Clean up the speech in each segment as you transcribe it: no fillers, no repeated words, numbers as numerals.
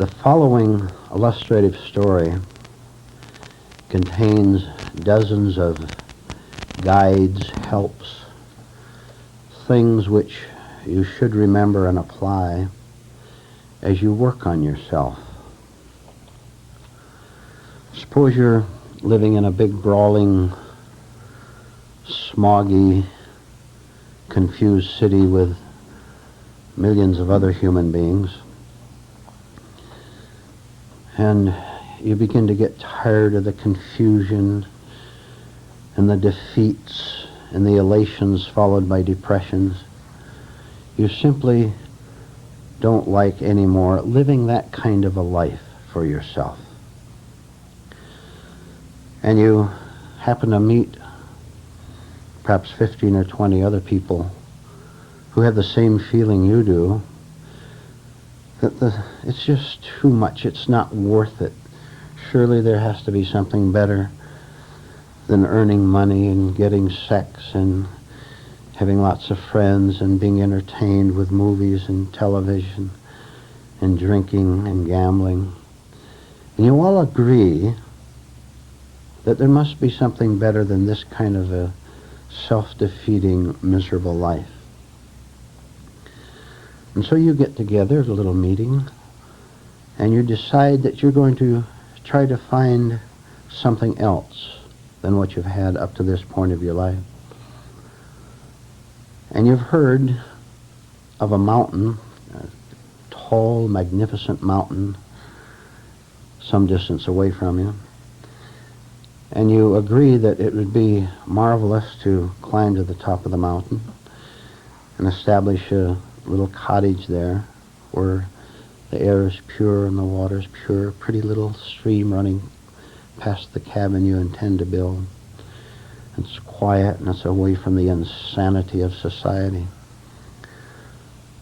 The following illustrative story contains dozens of guides, helps, things which you should remember and apply as you work on yourself. Suppose you're living in a big, brawling, smoggy, confused city with millions of other human beings, and you begin to get tired of the confusion and the defeats and the elations followed by depressions. You simply don't like anymore living that kind of a life for yourself. And you happen to meet perhaps 15 or 20 other people who have the same feeling you do, that it's just too much, it's not worth it. Surely there has to be something better than earning money and getting sex and having lots of friends and being entertained with movies and television and drinking and gambling. And you all agree that there must be something better than this kind of a self-defeating, miserable life. And so you get together at a little meeting and you decide that you're going to try to find something else than what you've had up to this point of your life. And you've heard of a mountain, a tall, magnificent mountain, some distance away from you. And you agree that it would be marvelous to climb to the top of the mountain and establish a little cottage there where the air is pure and the water is pure, a pretty little stream running past the cabin you intend to build. It's quiet and it's away from the insanity of society.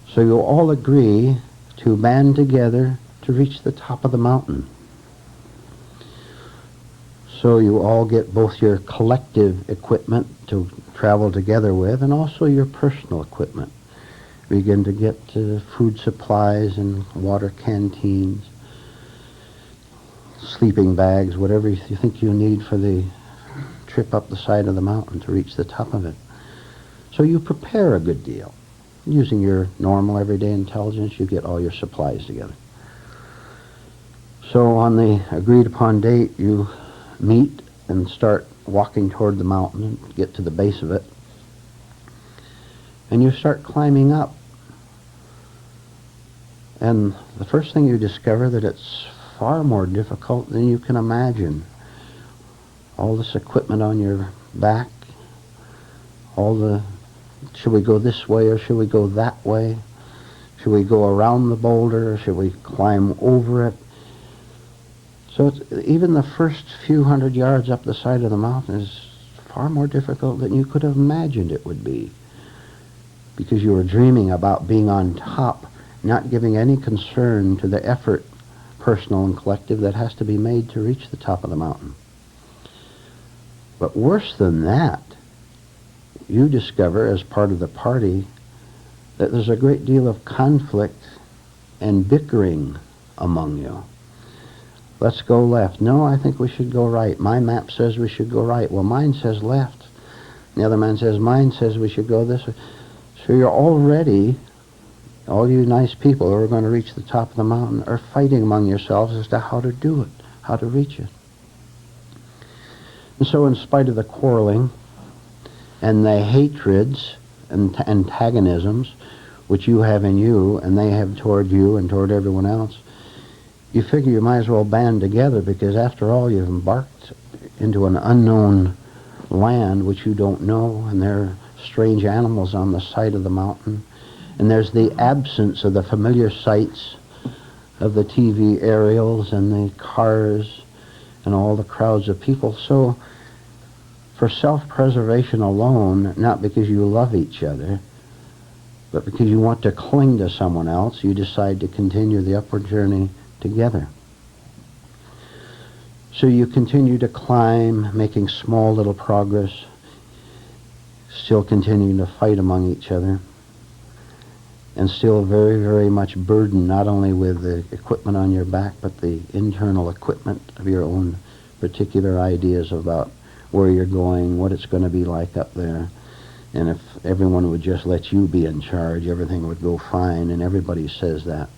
So you all agree to band together to reach the top of the mountain. So you all get both your collective equipment to travel together with and also your personal equipment. You begin to get food supplies and water canteens, sleeping bags, whatever you think you need for the trip up the side of the mountain to reach the top of it. So you prepare a good deal. Using your normal everyday intelligence, you get all your supplies together. So on the agreed upon date, you meet and start walking toward the mountain and get to the base of it. And you start climbing up. And the first thing you discover that it's far more difficult than you can imagine. All this equipment on your back, should we go this way or should we go that way? Should we go around the boulder or should we climb over it? So even the first few hundred yards up the side of the mountain is far more difficult than you could have imagined it would be, because you were dreaming about being on top, not giving any concern to the effort, personal and collective, that has to be made to reach the top of the mountain. But worse than that, you discover as part of the party that there's a great deal of conflict and bickering among you. Let's go left. No, I think we should go right. My map says we should go right. Well, mine says left. The other man says, mine says we should go this way. So you're already, all you nice people who are going to reach the top of the mountain are fighting among yourselves as to how to do it, how to reach it. And so in spite of the quarreling and the hatreds and antagonisms which you have in you and they have toward you and toward everyone else, you figure you might as well band together, because after all you've embarked into an unknown land which you don't know, and there are strange animals on the side of the mountain, and there's the absence of the familiar sights of the TV aerials and the cars and all the crowds of people. So for self-preservation alone, not because you love each other, but because you want to cling to someone else, you decide to continue the upward journey together. So you continue to climb, making small little progress, still continuing to fight among each other. and still very, very much burdened not only with the equipment on your back, but the internal equipment of your own particular ideas about where you're going, what it's going to be like up there. And if everyone would just let you be in charge, everything would go fine, and everybody says that.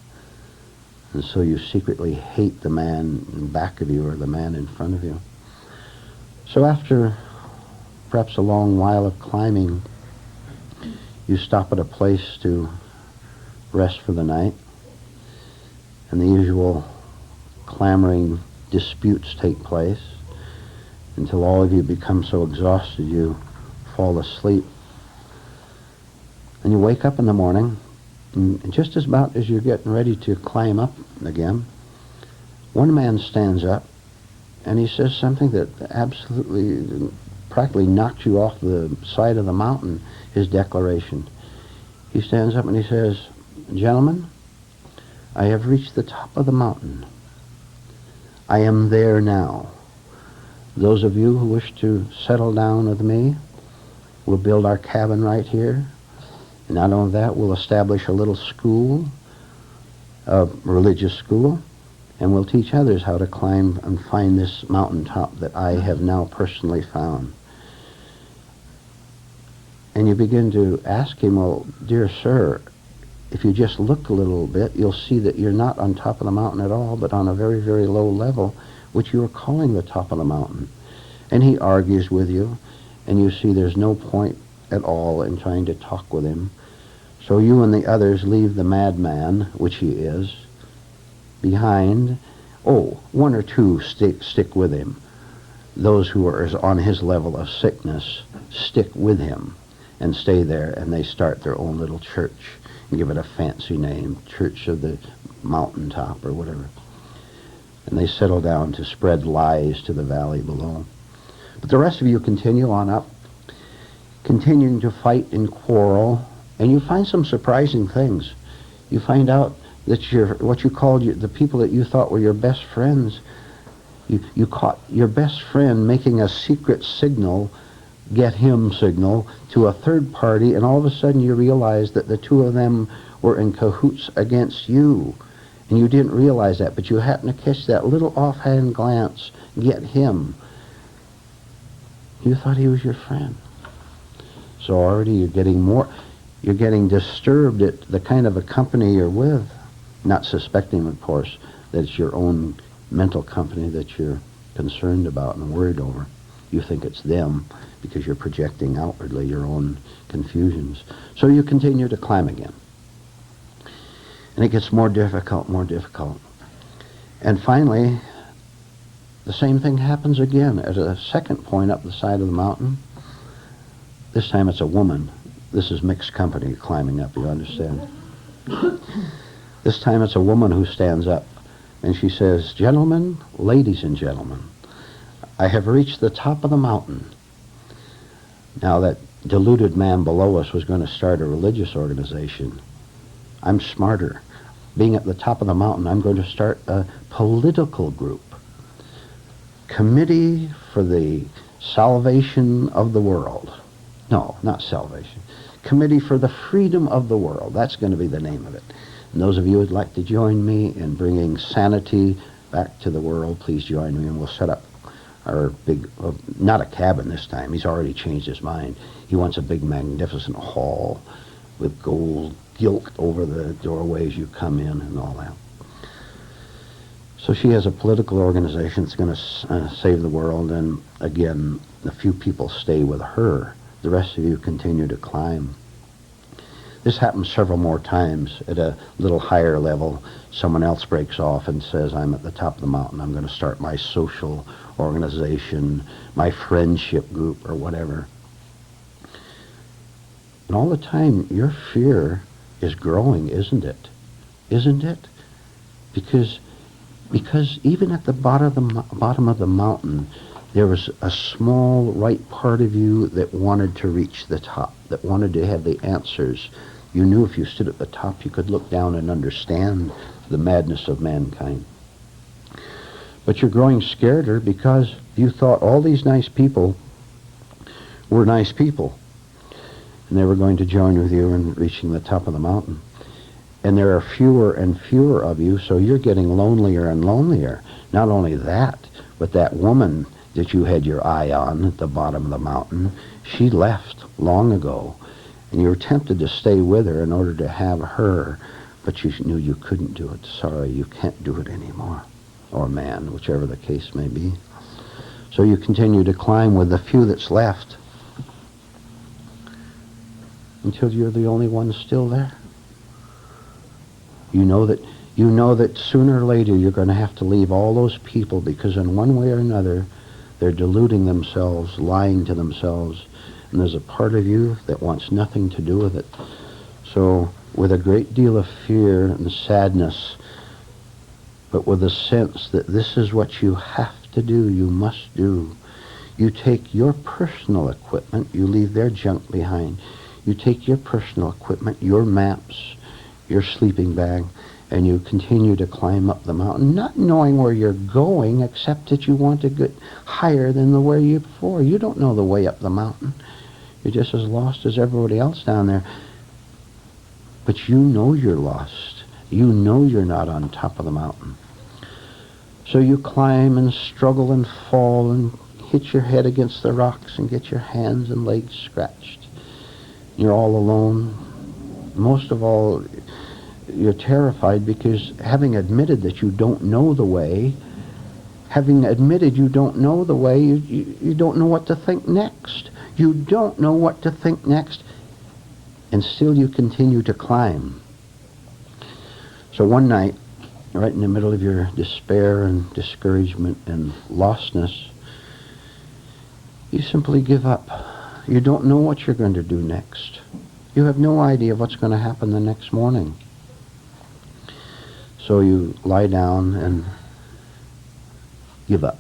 And so you secretly hate the man in back of you or the man in front of you. So after perhaps a long while of climbing, you stop at a place to rest for the night, and the usual clamoring disputes take place until all of you become so exhausted you fall asleep. And you wake up in the morning, and just as about as you're getting ready to climb up again, one man stands up and he says something that absolutely, practically knocks you off the side of the mountain, his declaration. He stands up and he says, "Gentlemen, I have reached the top of the mountain. I am there now. Those of you who wish to settle down with me, we'll build our cabin right here. And not only that, we'll establish a little school, a religious school, and we'll teach others how to climb and find this mountaintop that I have now personally found." And you begin to ask him, "Well, dear sir, if you just look a little bit, you'll see that you're not on top of the mountain at all, but on a very, very low level, which you are calling the top of the mountain." And he argues with you, and you see there's no point at all in trying to talk with him. So you and the others leave the madman, which he is, behind. Oh, one or two stick with him. Those who are on his level of sickness stick with him and stay there, and they start their own little church and give it a fancy name, Church of the Mountaintop or whatever. And they settle down to spread lies to the valley below. But the rest of you continue on up, continuing to fight and quarrel, and you find some surprising things. You find out that what you called the people that you thought were your best friends, you caught your best friend making a secret signal, get him signal, to a third party, and all of a sudden you realize that the two of them were in cahoots against you. And you didn't realize that, but you happened to catch that little offhand glance, get him. You thought he was your friend. So already you're getting disturbed at the kind of a company you're with, not suspecting, of course, that it's your own mental company that you're concerned about and worried over. You think it's them because you're projecting outwardly your own confusions. So you continue to climb again. And it gets more difficult, more difficult. And finally, the same thing happens again at a second point up the side of the mountain. This time it's a woman. This is mixed company climbing up, you understand? This time it's a woman who stands up, and she says, "Gentlemen, ladies and gentlemen, I have reached the top of the mountain." Now that deluded man below us was going to start a religious organization. I'm smarter. Being at the top of the mountain, I'm going to start a political group. Committee for the Salvation of the World. No, not salvation. Committee for the Freedom of the World. That's going to be the name of it. And those of you who'd like to join me in bringing sanity back to the world, please join me, and we'll set up our big, not a cabin this time. He's already changed his mind. He wants a big, magnificent hall with gold gilt over the doorways you come in and all that. So she has a political organization that's going to save the world, and again, a few people stay with her. The rest of you continue to climb. This happens several more times. At a little higher level, someone else breaks off and says, "I'm at the top of the mountain. I'm going to start my social organization, my friendship group," or whatever. And all the time, your fear is growing, isn't it? Isn't it? Because even at the bottom of the mountain, there was a small right part of you that wanted to reach the top, that wanted to have the answers. You knew if you stood at the top, you could look down and understand the madness of mankind. But you're growing scareder because you thought all these nice people were nice people, and they were going to join with you in reaching the top of the mountain. And there are fewer and fewer of you, so you're getting lonelier and lonelier. Not only that, but that woman that you had your eye on at the bottom of the mountain, she left long ago, and you were tempted to stay with her in order to have her, but you knew you couldn't do it. Sorry, you can't do it anymore. Or man, whichever the case may be. So you continue to climb with the few that's left until you're the only one still there. You know that sooner or later you're going to have to leave all those people, because in one way or another they're deluding themselves, lying to themselves, and there's a part of you that wants nothing to do with it. So with a great deal of fear and sadness, but with a sense that this is what you have to do, you must do, you take your personal equipment, you leave their junk behind. You take your personal equipment, your maps, your sleeping bag, and you continue to climb up the mountain, not knowing where you're going, except that you want to get higher than the way you before. You don't know the way up the mountain. You're just as lost as everybody else down there. But you know you're lost. You know you're not on top of the mountain. So you climb and struggle and fall and hit your head against the rocks and get your hands and legs scratched. You're all alone. Most of all, you're terrified because having admitted that you don't know the way, you don't know what to think next. You don't know what to think next, and still you continue to climb. So one night, right in the middle of your despair and discouragement and lostness, you simply give up. You don't know what you're going to do next. You have no idea what's going to happen the next morning. So you lie down and give up.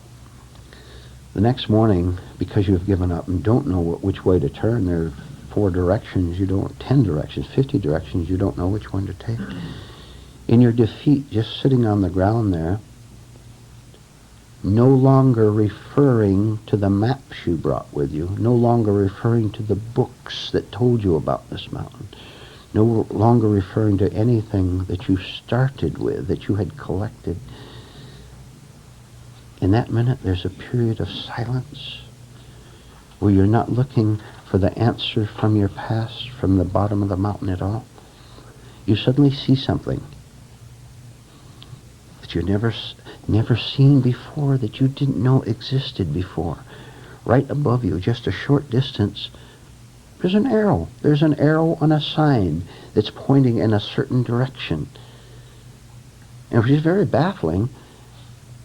The next morning, because you've given up and don't know which way to turn, there are 4 directions, 10 directions, 50 directions, you don't know which one to take. In your defeat, just sitting on the ground there, no longer referring to the maps you brought with you, no longer referring to the books that told you about this mountain, no longer referring to anything that you started with, that you had collected. In that minute, there's a period of silence where you're not looking for the answer from your past, from the bottom of the mountain at all. You suddenly see something that you've never seen before, that you didn't know existed before. Right above you, just a short distance, there's an arrow. There's an arrow on a sign that's pointing in a certain direction. And which is very baffling,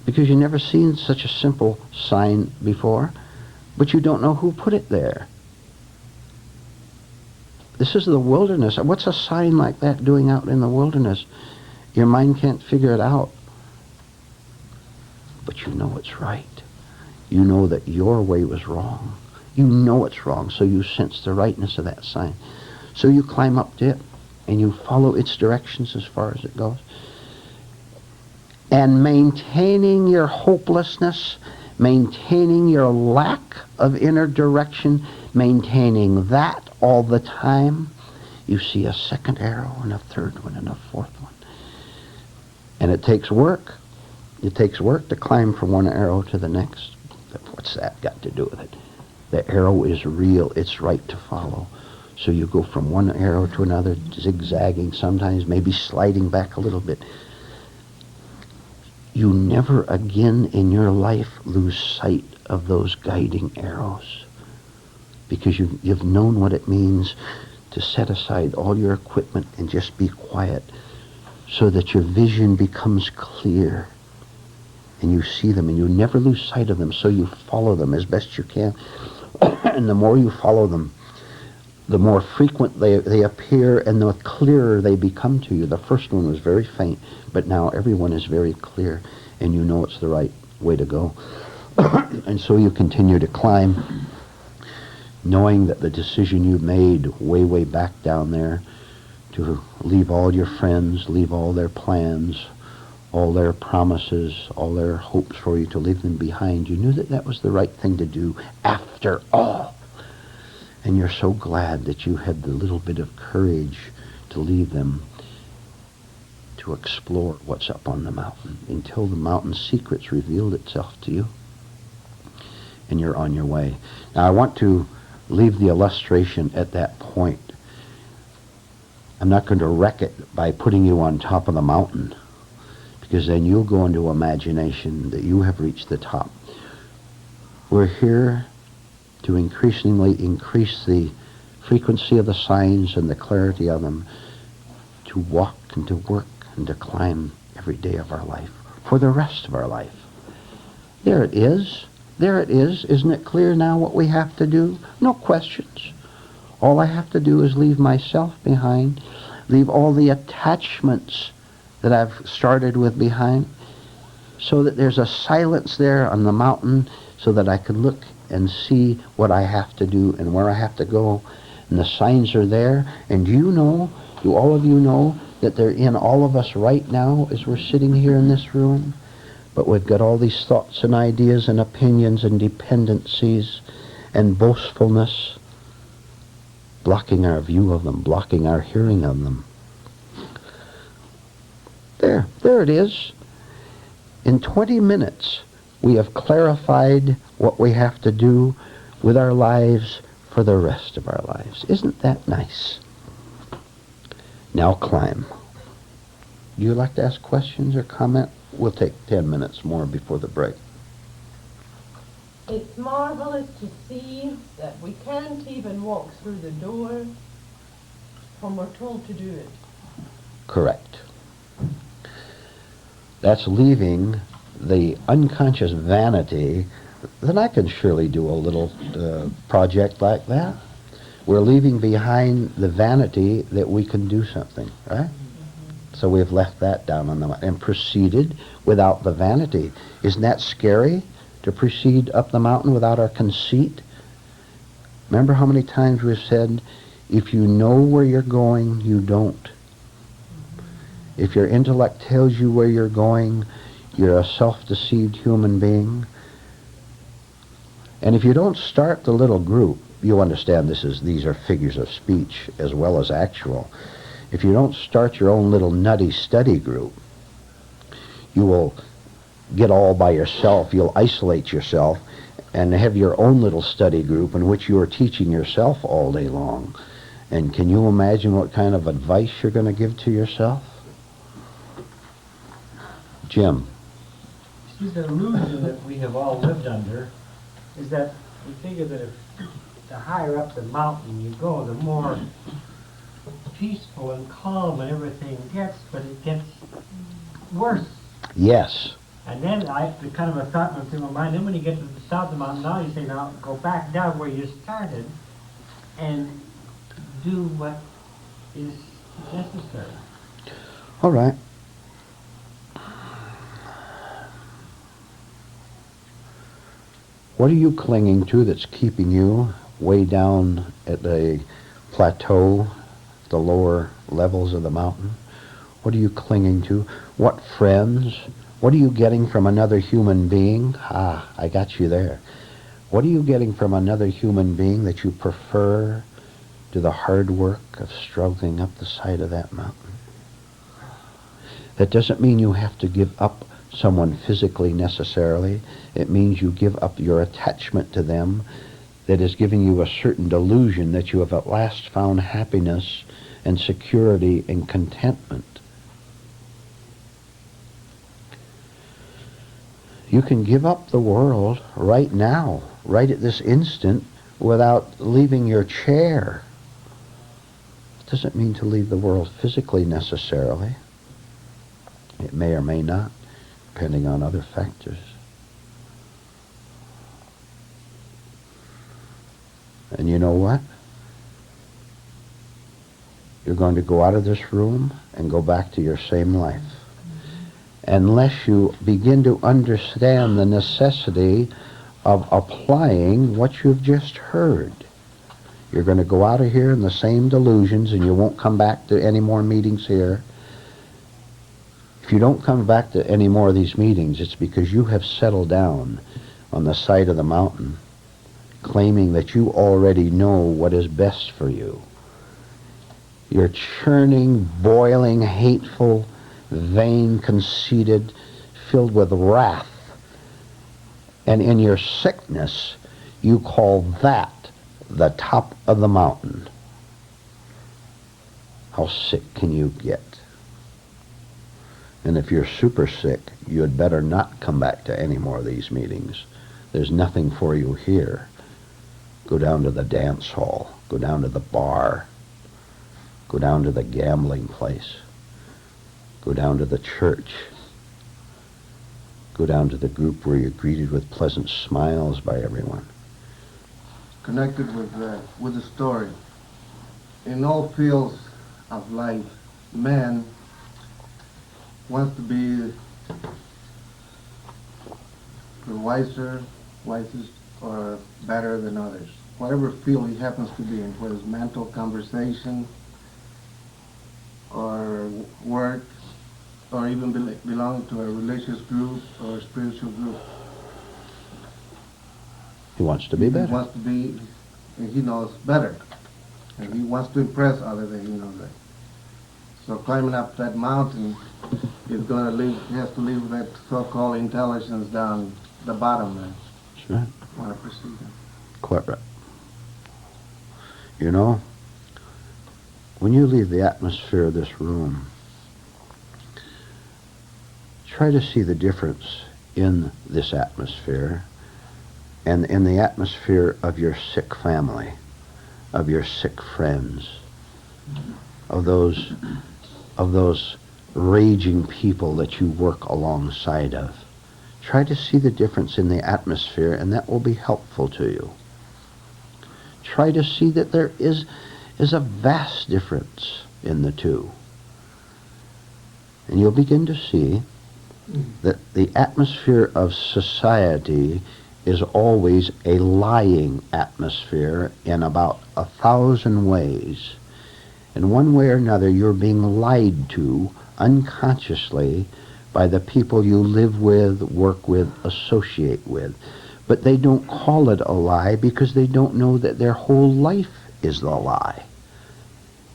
because you've never seen such a simple sign before, but you don't know who put it there. This is the wilderness. What's a sign like that doing out in the wilderness? Your mind can't figure it out. But you know it's right. You know that your way was wrong. You know it's wrong, so you sense the rightness of that sign. So you climb up to it, and you follow its directions as far as it goes. And maintaining your hopelessness, maintaining your lack of inner direction, maintaining that all the time, you see a second arrow and a third one and a fourth one. And it takes work. It takes work to climb from one arrow to the next. But what's that got to do with it? The arrow is real. It's right to follow. So you go from one arrow to another, zigzagging sometimes, maybe sliding back a little bit. You never again in your life lose sight of those guiding arrows, because you've known what it means to set aside all your equipment and just be quiet, so that your vision becomes clear and you see them and you never lose sight of them, so you follow them as best you can. And the more you follow them, the more frequent they appear and the clearer they become to you. The first one was very faint, but now everyone is very clear and you know it's the right way to go. And so you continue to climb, knowing that the decision you made way back down there to leave all your friends, leave all their plans, all their promises, all their hopes for you, to leave them behind, you knew that that was the right thing to do after all. And you're so glad that you had the little bit of courage to leave them. to explore what's up on the mountain until the mountain's secrets revealed itself to you and you're on your way. Now I want to leave the illustration at that point. I'm not going to wreck it by putting you on top of the mountain, because then you'll go into imagination that you have reached the top. We're here to increasingly increase the frequency of the signs and the clarity of them, to walk and to work and to climb every day of our life for the rest of our life. There it is. There it is. Isn't it clear now what we have to do? No questions. All I have to do is leave myself behind, leave all the attachments that I've started with behind, so that there's a silence there on the mountain, so that I can look and see what I have to do and where I have to go. And the signs are there. And do all of you know that they're in all of us right now as we're sitting here in this room? But we've got all these thoughts and ideas and opinions and dependencies and boastfulness blocking our view of them, blocking our hearing of them. There it is. In 20 minutes, we have clarified what we have to do with our lives for the rest of our lives. Isn't that nice? Now climb. Do you like to ask questions or comment? We'll take 10 minutes more before the break. It's marvelous to see that we can't even walk through the door when we're told to do it. Correct. That's leaving the unconscious vanity. Then I can surely do a little project like that. We're leaving behind the vanity that we can do something, right? So we've left that down on the mountain and proceeded without the vanity. Isn't that scary, to proceed up the mountain without our conceit? Remember how many times we've said, if you know where you're going, you don't. If your intellect tells you where you're going, you're a self-deceived human being. And if you don't start the little group, you understand these are figures of speech as well as actual. If you don't start your own little nutty study group, you will get all by yourself. You'll isolate yourself and have your own little study group in which you are teaching yourself all day long. And can you imagine what kind of advice you're going to give to yourself? Jim. See, the illusion that we have all lived under is that we figure that if the higher up the mountain you go, the more peaceful and calm and everything gets, but it gets worse. Yes. And then the kind of a thought went through my mind, then when you get to the top of the mountain, now you say, now go back down where you started and do what is necessary. All right. What are you clinging to that's keeping you way down at the plateau, the lower levels of the mountain? What are you clinging to? What friends? What are you getting from another human being? Ah, I got you there. What are you getting from another human being that you prefer to the hard work of struggling up the side of that mountain? That doesn't mean you have to give up someone physically necessarily. It means you give up your attachment to them that is giving you a certain delusion that you have at last found happiness and security and contentment. You can give up the world right now, right at this instant, without leaving your chair. It doesn't mean to leave the world physically necessarily. It may or may not, depending on other factors. And you know what? You're going to go out of this room and go back to your same life. Unless you begin to understand the necessity of applying what you've just heard. You're going to go out of here in the same delusions, and you won't come back to any more meetings here. If you don't come back to any more of these meetings, it's because you have settled down on the side of the mountain, claiming that you already know what is best for you. You're churning, boiling, hateful vain, conceited, filled with wrath. And in your sickness, you call that the top of the mountain. How sick can you get? And if you're super sick, you had better not come back to any more of these meetings. There's nothing for you here. Go down to the dance hall. Go down to the bar. Go down to the gambling place. Go down to the church. Go down to the group where you're greeted with pleasant smiles by everyone. Connected with the story. In all fields of life, man wants to be the wisest, or better than others. Whatever field he happens to be in, whether it's mental, conversation, or work, or even belong to a religious group or a spiritual group. He wants to be better. He wants to be, and he knows better. And he wants to impress others that he knows that. So climbing up that mountain is going to leave, he has to leave that so-called intelligence down the bottom there. That's right. Want to proceed. Quite right. You know, when you leave the atmosphere of this room, try to see the difference in this atmosphere and in the atmosphere of your sick family, of your sick friends, of those raging people that you work alongside of. Try to see the difference in the atmosphere, and that will be helpful to you. Try to see that there is a vast difference in the two. And you'll begin to see that the atmosphere of society is always a lying atmosphere in about 1,000 ways. In one way or another, you're being lied to unconsciously by the people you live with, work with, associate with. But they don't call it a lie because they don't know that their whole life is the lie.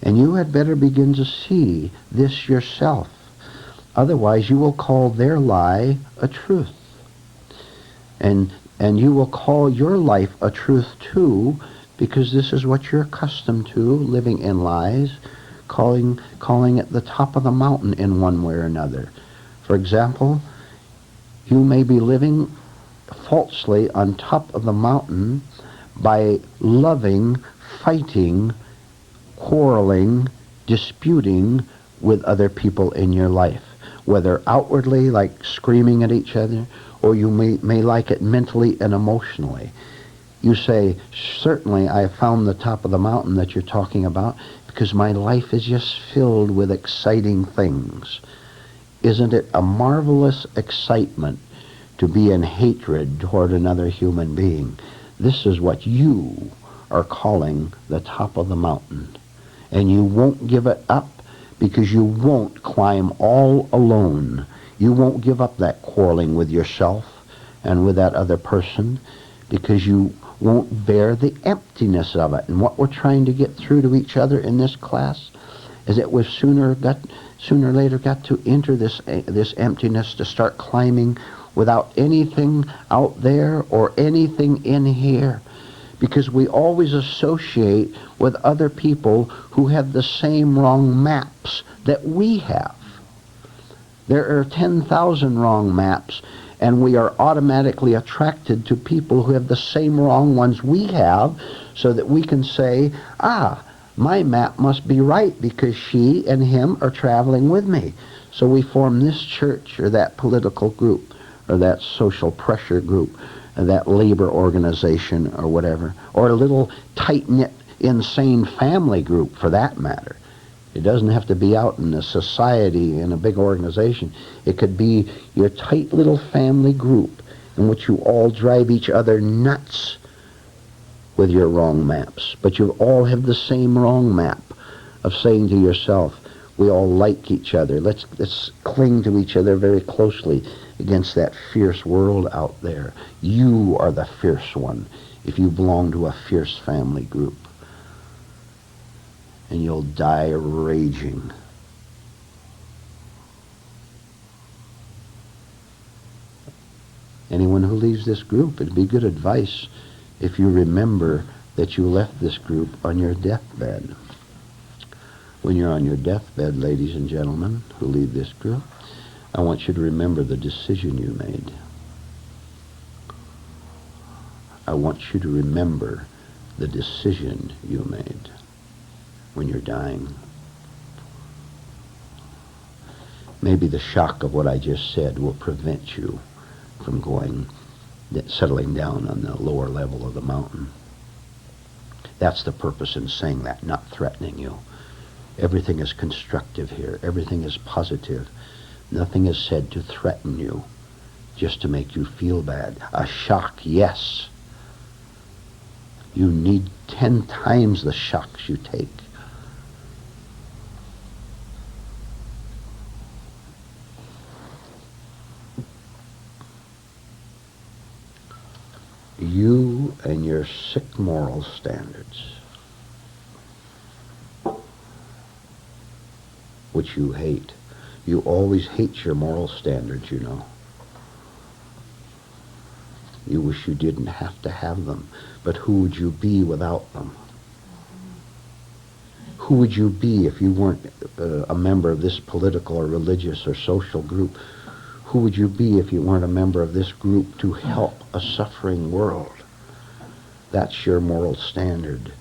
And you had better begin to see this yourself. Otherwise, you will call their lie a truth. And you will call your life a truth too, because this is what you're accustomed to, living in lies, calling it the top of the mountain in one way or another. For example, you may be living falsely on top of the mountain by loving, fighting, quarreling, disputing with other people in your life, whether outwardly, like screaming at each other, or you may like it mentally and emotionally. You say, certainly I have found the top of the mountain that you're talking about because my life is just filled with exciting things. Isn't it a marvelous excitement to be in hatred toward another human being? This is what you are calling the top of the mountain. And you won't give it up because you won't climb all alone. You won't give up that quarreling with yourself and with that other person because you won't bear the emptiness of it. And what we're trying to get through to each other in this class is that we've sooner or later got to enter this emptiness, to start climbing without anything out there or anything in here. Because we always associate with other people who have the same wrong maps that we have. There are 10,000 wrong maps, and we are automatically attracted to people who have the same wrong ones we have, so that we can say, my map must be right because she and him are traveling with me. So we form this church or that political group or that social pressure group, that labor organization or whatever, or a little tight-knit, insane family group for that matter. It doesn't have to be out in a society, in a big organization. It could be your tight little family group in which you all drive each other nuts with your wrong maps. But you all have the same wrong map of saying to yourself, we all like each other. Let's cling to each other very closely against that fierce world out there. You are the fierce one if you belong to a fierce family group. And you'll die raging. anyone who leaves this group, it'd be good advice if you remember that you left this group on your deathbed. When you're on your deathbed, ladies and gentlemen who leave this group, I want you to remember the decision you made. I want you to remember the decision you made when you're dying. Maybe the shock of what I just said will prevent you from settling down on the lower level of the mountain. That's the purpose in saying that, not threatening you. Everything is constructive here. Everything is positive. Nothing is said to threaten you, just to make you feel bad. A shock, yes. You need 10 times the shocks you take. You and your sick moral standards, which you hate. You always hate your moral standards, you know. You wish you didn't have to have them. But who would you be without them? Who would you be if you weren't a member of this political or religious or social group? Who would you be if you weren't a member of this group to help a suffering world? That's your moral standard.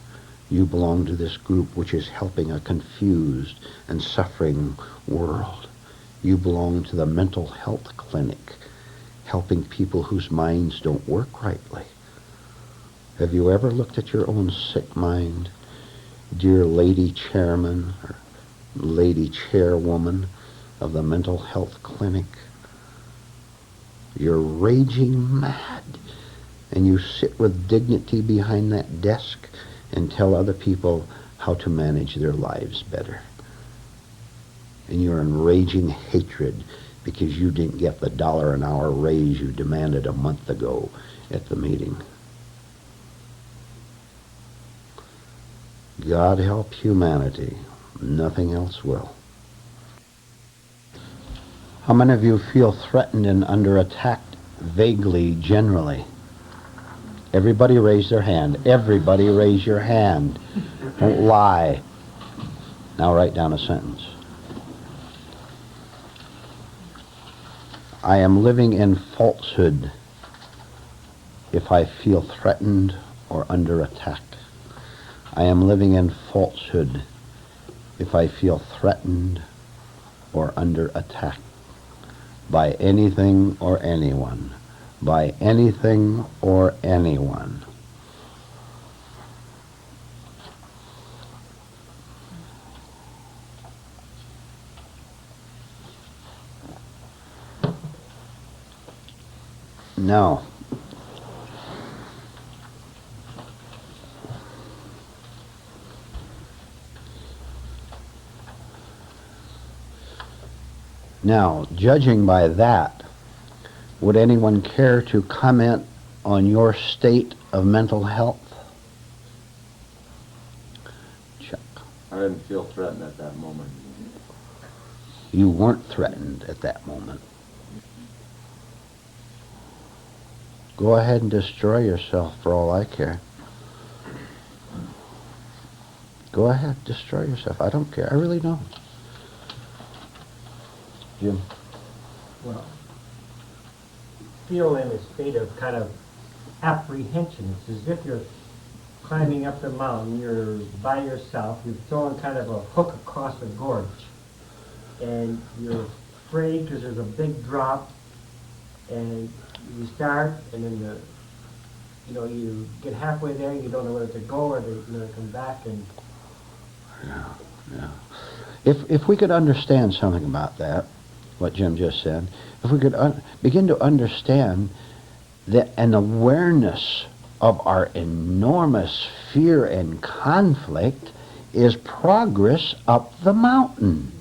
You belong to this group which is helping a confused and suffering world. You belong to the mental health clinic, helping people whose minds don't work rightly. Have you ever looked at your own sick mind, dear lady chairman or lady chairwoman of the mental health clinic? You're raging mad, and you sit with dignity behind that desk and tell other people how to manage their lives better. And you're in raging hatred because you didn't get the $1 an hour raise you demanded a month ago at the meeting. God help humanity. Nothing else will. How many of you feel threatened and under attack vaguely, generally? Everybody raise their hand. Everybody raise your hand. Don't lie. Now write down a sentence. I am living in falsehood if I feel threatened or under attack. I am living in falsehood if I feel threatened or under attack by anything or anyone. By anything or anyone. Now, judging by that, would anyone care to comment on your state of mental health? Chuck. I didn't feel threatened at that moment. You weren't threatened at that moment. Go ahead and destroy yourself for all I care. Go ahead, destroy yourself. I don't care. I really don't. Jim? Well, feel in a state of kind of apprehension. It's as if you're climbing up the mountain, you're by yourself, you've thrown kind of a hook across a gorge, and you're afraid because there's a big drop, and you start, and then you get halfway there, and you don't know whether to go or to come back, and Yeah. If we could understand something about that, what Jim just said, if we could begin to understand that an awareness of our enormous fear and conflict is progress up the mountain.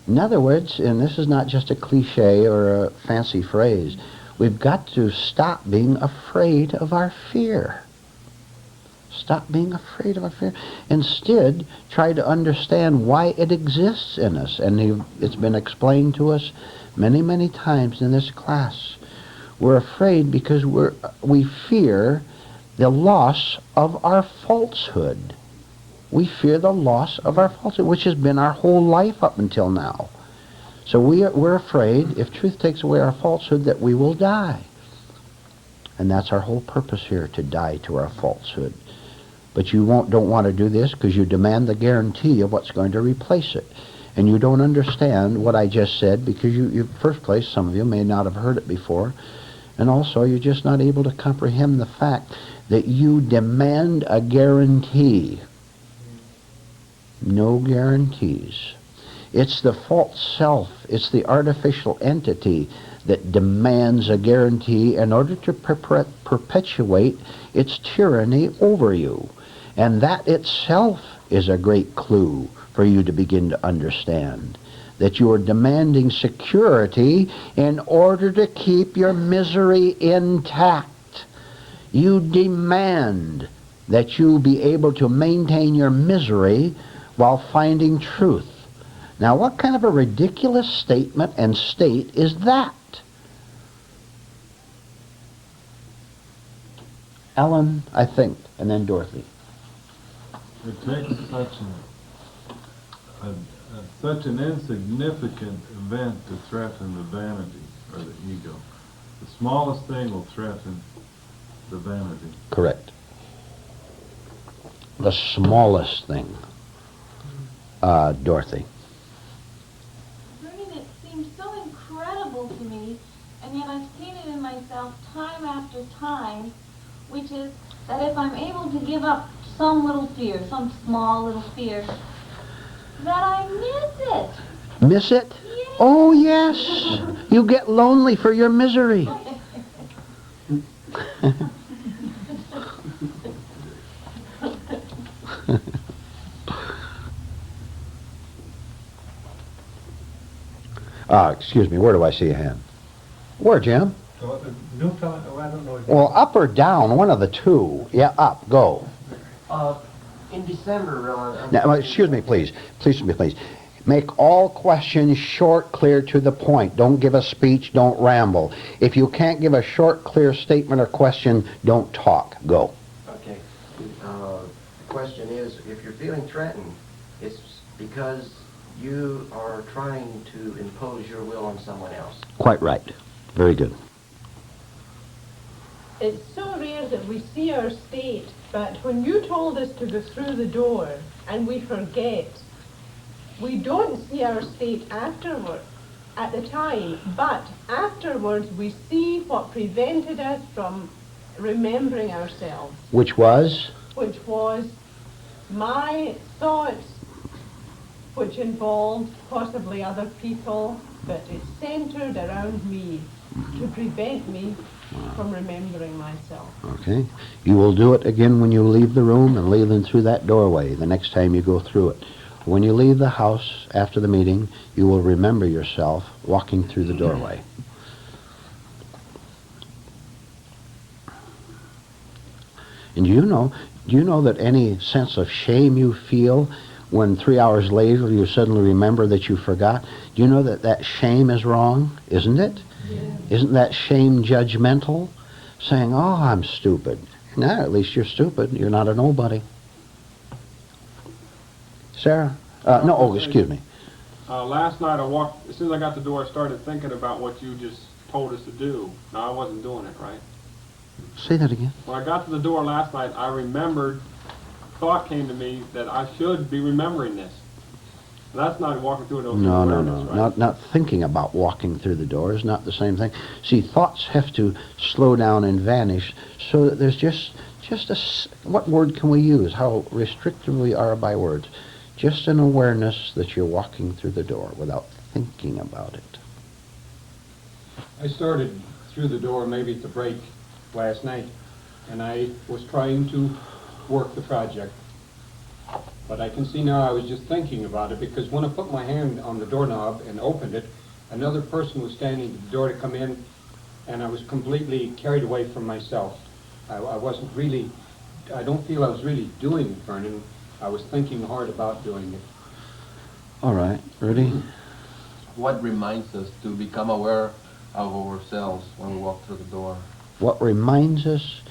In other words, and this is not just a cliche or a fancy phrase, we've got to stop being afraid of our fear. Stop being afraid of our fear. Instead, try to understand why it exists in us. And it's been explained to us many, many times in this class. We're afraid because we fear the loss of our falsehood. We fear the loss of our falsehood, which has been our whole life up until now. So we're afraid, if truth takes away our falsehood, that we will die. And that's our whole purpose here, to die to our falsehood. But you don't want to do this because you demand the guarantee of what's going to replace it. And you don't understand what I just said because you first place, some of you may not have heard it before, and also you're just not able to comprehend the fact that you demand a guarantee. No guarantees. It's the false self, it's the artificial entity that demands a guarantee in order to perpetuate its tyranny over you. And that itself is a great clue for you to begin to understand that you are demanding security in order to keep your misery intact. You demand that you be able to maintain your misery while finding truth. Now, what kind of a ridiculous statement and state is that? Ellen, I think, and then Dorothy. It takes such an insignificant event to threaten the vanity or the ego. The smallest thing will threaten the vanity. Correct. The smallest thing. Dorothy. Vernon, it seems so incredible to me, and yet I've seen it in myself time after time, which is that if I'm able to give up some little fear, some small little fear, that I miss it. Miss it? Yes. Oh, yes. You get lonely for your misery. Excuse me, where do I see a hand? Where, Jim? New fellow, oh, I don't know. Well, up or down, one of the two. Yeah, up, go. In December, Now, excuse me, please. Please. Make all questions short, clear, to the point. Don't give a speech, don't ramble. If you can't give a short, clear statement or question, don't talk. Go. okay. The question is, if you're feeling threatened, it's because you are trying to impose your will on someone else. Quite right. Very good. It's so rare that we see our state, but when you told us to go through the door and we forget, we don't see our state afterward, at the time, but afterwards we see what prevented us from remembering ourselves, Which was? which was my thoughts, which involved possibly other people, but it's centered around me to prevent me from remembering myself. Okay. You will do it again when you leave the room and leave them through that doorway the next time you go through it. When you leave the house after the meeting, you will remember yourself walking through the doorway. And do you know that any sense of shame you feel when 3 hours later you suddenly remember that you forgot, do you know that that shame is wrong, isn't it? Yeah. Isn't that shame judgmental? Saying, oh, I'm stupid. Now, at least you're stupid. You're not a nobody. Sarah? Excuse me. Last night I walked, as soon as I got the door, I started thinking about what you just told us to do. Now, I wasn't doing it, right? Say that again. When I got to the door last night, I remembered, thought came to me that I should be remembering this. That's not walking through those No. awareness, right? Not thinking about walking through the door is not the same thing. See, thoughts have to slow down and vanish so that there's just what word can we use? How restricted we are by words. Just an awareness that you're walking through the door without thinking about it. I started through the door maybe at the break last night, and I was trying to work the project. But I can see now I was just thinking about it, because when I put my hand on the doorknob and opened it, another person was standing at the door to come in, and I was completely carried away from myself. I don't feel I was really doing it, Vernon. I was thinking hard about doing it. All right, Rudy? What reminds us to become aware of ourselves when we walk through the door. What reminds us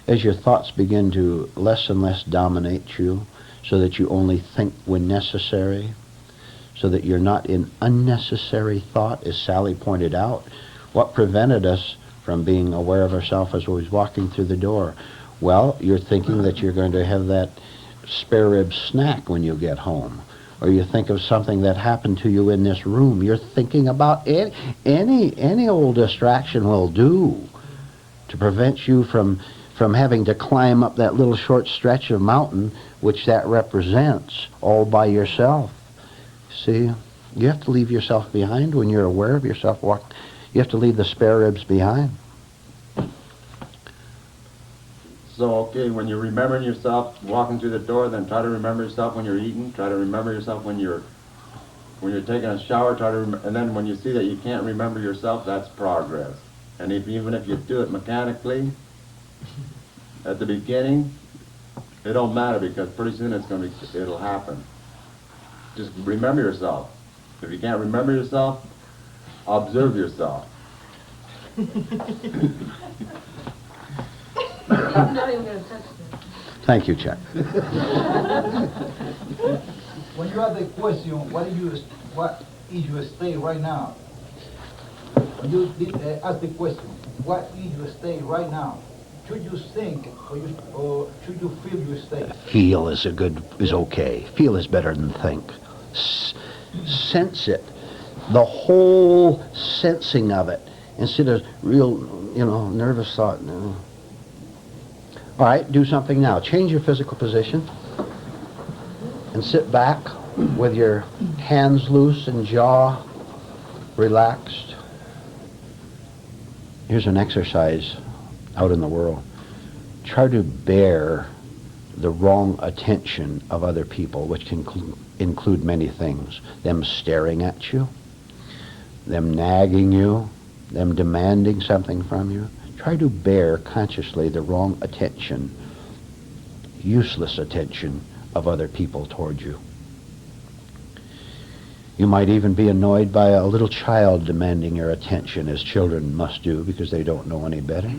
as your thoughts begin to less and less dominate you, so that you only think when necessary, so that you're not in unnecessary thought, as Sally pointed out. What prevented us from being aware of ourselves as we was walking through the door? Well, you're thinking that you're going to have that spare rib snack when you get home. Or you think of something that happened to you in this room. You're thinking about it. Any old distraction will do to prevent you from having to climb up that little short stretch of mountain which that represents all by yourself. See, you have to leave yourself behind when you're aware of yourself. You have to leave the spare ribs behind. So, okay, when you're remembering yourself walking through the door, then try to remember yourself when you're eating. Try to remember yourself when you're taking a shower. And then when you see that you can't remember yourself, that's progress. And even if you do it mechanically at the beginning, it don't matter, because pretty soon it'll happen. Just remember yourself. If you can't remember yourself, observe yourself. I'm not even going to touch this. Thank you, Chuck. When you ask the question, what is your state right now? When you ask the question, what is your state right now? Should you think or should you feel your state? Feel is okay. Feel is better than think. Sense it. The whole sensing of it, instead of real, nervous thought. No. All right, do something now. Change your physical position and sit back with your hands loose and jaw relaxed. Here's an exercise out in the world. Try to bear the wrong attention of other people, which can include many things. Them staring at you, them nagging you, them demanding something from you. Try to bear consciously the wrong attention, useless attention of other people toward you. You might even be annoyed by a little child demanding your attention, as children must do because they don't know any better.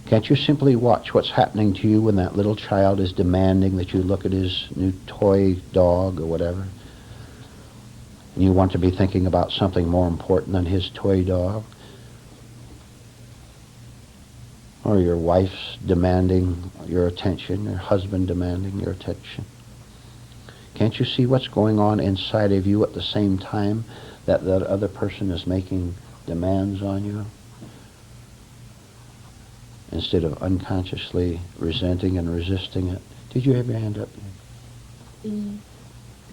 Can't you simply watch what's happening to you when that little child is demanding that you look at his new toy dog or whatever? And you want to be thinking about something more important than his toy dog? Or your wife's demanding your attention, your husband demanding your attention. Can't you see what's going on inside of you at the same time that that other person is making demands on you? Instead of unconsciously resenting and resisting it. Did you have your hand up? The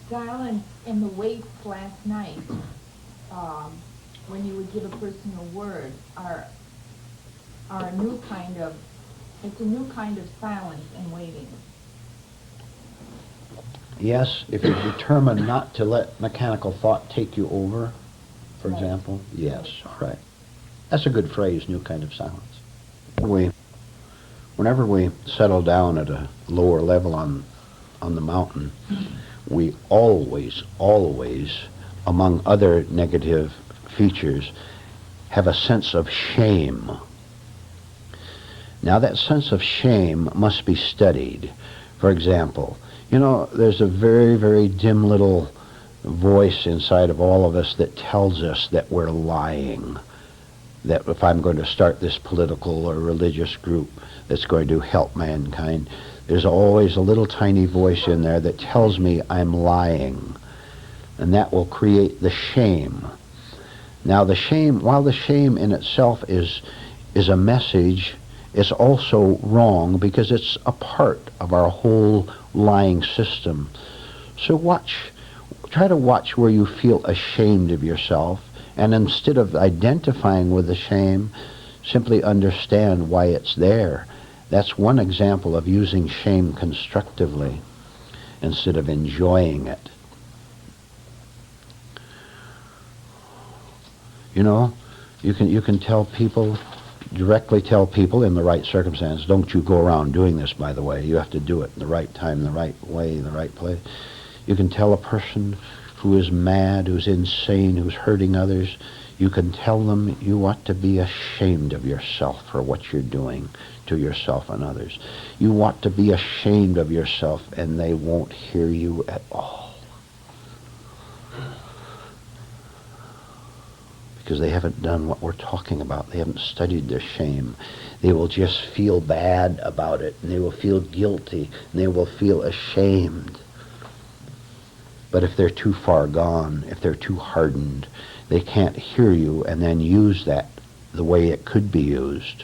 silence in the waits last night, when you would give a person a word, are a new kind of, it's a new kind of silence and waiting. Yes, if you're determined not to let mechanical thought take you over, for example. Yes, right. That's a good phrase, new kind of silence. Whenever we settle down at a lower level on the mountain, we always, among other negative features, have a sense of shame. Now that sense of shame must be studied. For example, there's a very, very dim little voice inside of all of us that tells us that we're lying. That if I'm going to start this political or religious group that's going to help mankind, there's always a little tiny voice in there that tells me I'm lying. And that will create the shame. Now the shame, while the shame in itself is a message, it's also wrong because it's a part of our whole lying system. So try to watch where you feel ashamed of yourself, and instead of identifying with the shame, simply understand why it's there. That's one example of using shame constructively instead of enjoying it. You can directly tell people in the right circumstance. Don't you go around doing this, by the way. You have to do it in the right time, the right way, the right place. You can tell a person who is mad, who's insane, who's hurting others, You can tell them you ought to be ashamed of yourself for what you're doing to yourself and others. You ought to be ashamed of yourself, and they won't hear you at all. Because they haven't done what we're talking about. They haven't studied their shame. They will just feel bad about it, and they will feel guilty, and they will feel ashamed. But if they're too far gone, if they're too hardened, they can't hear you and then use that the way it could be used.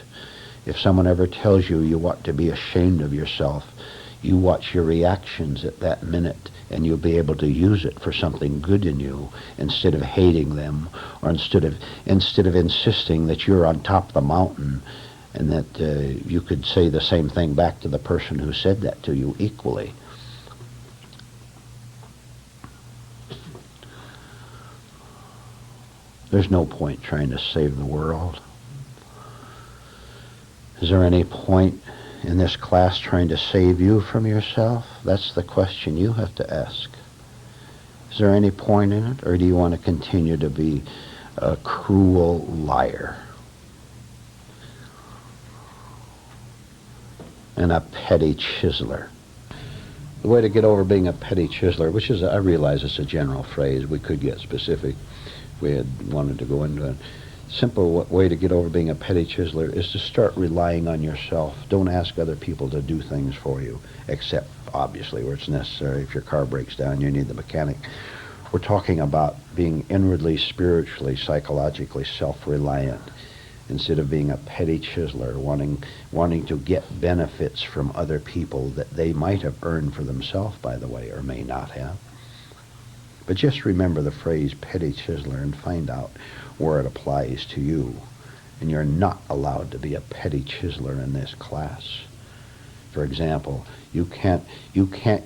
If someone ever tells you you ought to be ashamed of yourself, you watch your reactions at that minute, and you'll be able to use it for something good in you instead of hating them, or instead of insisting that you're on top of the mountain and that you could say the same thing back to the person who said that to you equally. There's no point trying to save the world. Is there any point in this class trying to save you from yourself? That's the question you have to ask. Is there any point in it, or do you want to continue to be a cruel liar and a petty chiseler? The way to get over being a petty chiseler, which is, I realize it's a general phrase, we could get specific if we had wanted to go into it. Simple way to get over being a petty chiseler is to start relying on yourself. Don't ask other people to do things for you, except obviously where it's necessary. If your car breaks down, you need the mechanic. We're talking about being inwardly, spiritually, psychologically self-reliant instead of being a petty chiseler, wanting to get benefits from other people that they might have earned for themselves, by the way, or may not have. But just remember the phrase petty chiseler and find out where it applies to you. And you're not allowed to be a petty chiseler in this class. For example, you can't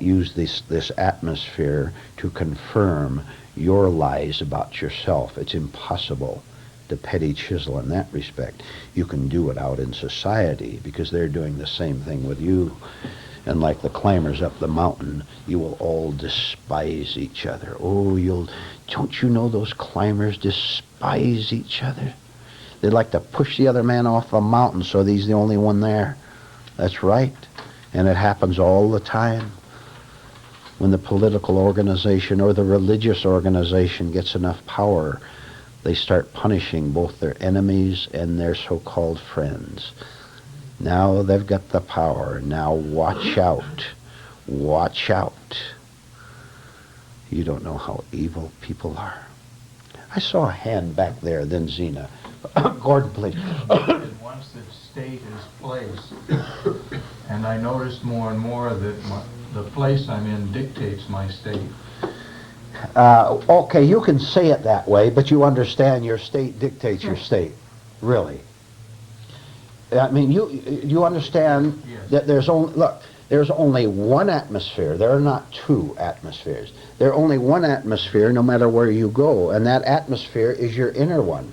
use this atmosphere to confirm your lies about yourself. It's impossible to petty chisel in that respect. You can do it out in society because they're doing the same thing with you. And like the climbers up the mountain, you will all despise each other. Oh, don't you know those climbers despise each other? They like to push the other man off the mountain so he's the only one there. That's right. And it happens all the time. When the political organization or the religious organization gets enough power, they start punishing both their enemies and their so-called friends. Now they've got the power. Now watch out. Watch out. You don't know how evil people are. I saw a hand back there, then Zena. Gordon, please. Once the state is placed, and I noticed more and more that the place I'm in dictates my state. Okay, you can say it that way, but you understand your state dictates your state. Really. I mean, you understand that there's only one atmosphere. There are not two atmospheres. There's only one atmosphere no matter where you go, and that atmosphere is your inner one.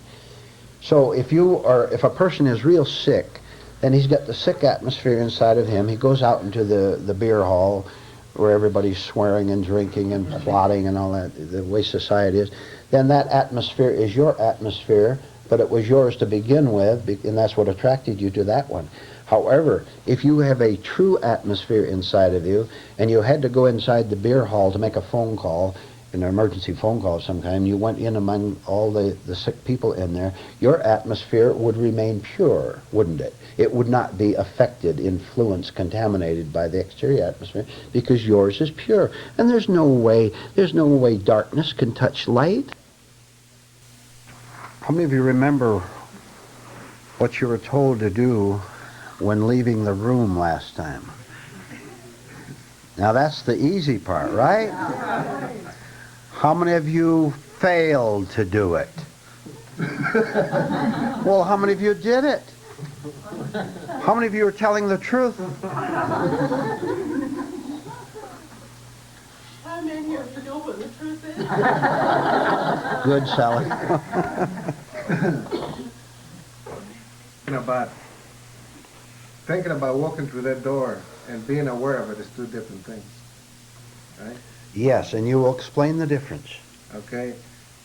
So if a person is real sick, then he's got the sick atmosphere inside of him. He goes out into the beer hall where everybody's swearing and drinking and plotting and all that, the way society is. Then that atmosphere is your atmosphere, but it was yours to begin with, and that's what attracted you to that one. However, if you have a true atmosphere inside of you, and you had to go inside the beer hall to make a phone call, an emergency phone call sometime, you went in among all the sick people in there, your atmosphere would remain pure, wouldn't it? It would not be affected, influenced, contaminated by the exterior atmosphere, because yours is pure. And there's no way darkness can touch light. How many of you remember what you were told to do when leaving the room last time? Now that's the easy part, right? How many of you failed to do it? Well, how many of you did it? How many of you are telling the truth? How many of you know what the truth is? Good, Sally. But thinking about walking through that door and being aware of it is two different things, right? Yes, and you will explain the difference. Okay?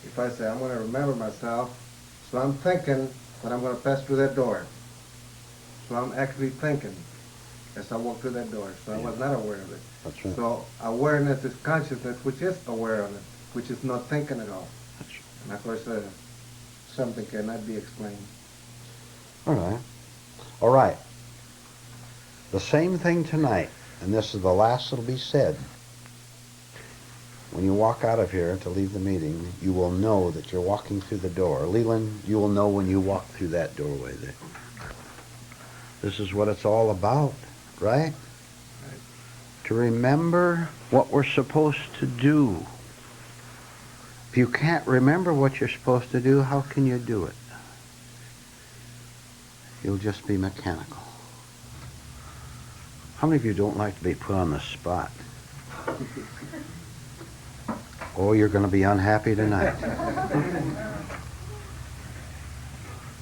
If I say I'm going to remember myself, So I'm thinking that I'm going to pass through that door. So I'm actually thinking as I walk through that door. So I was not aware of it. That's right. So awareness is consciousness, which is awareness, which is not thinking at all. And of course, something cannot be explained. All right. All right. The same thing tonight, and this is the last that'll be said. When you walk out of here to leave the meeting, you will know that you're walking through the door. Leland, you will know when you walk through that doorway there. This is what it's all about, right? To remember what we're supposed to do. If you can't remember what you're supposed to do, how can you do it? You'll just be mechanical. How many of you don't like to be put on the spot? Oh, you're going to be unhappy tonight.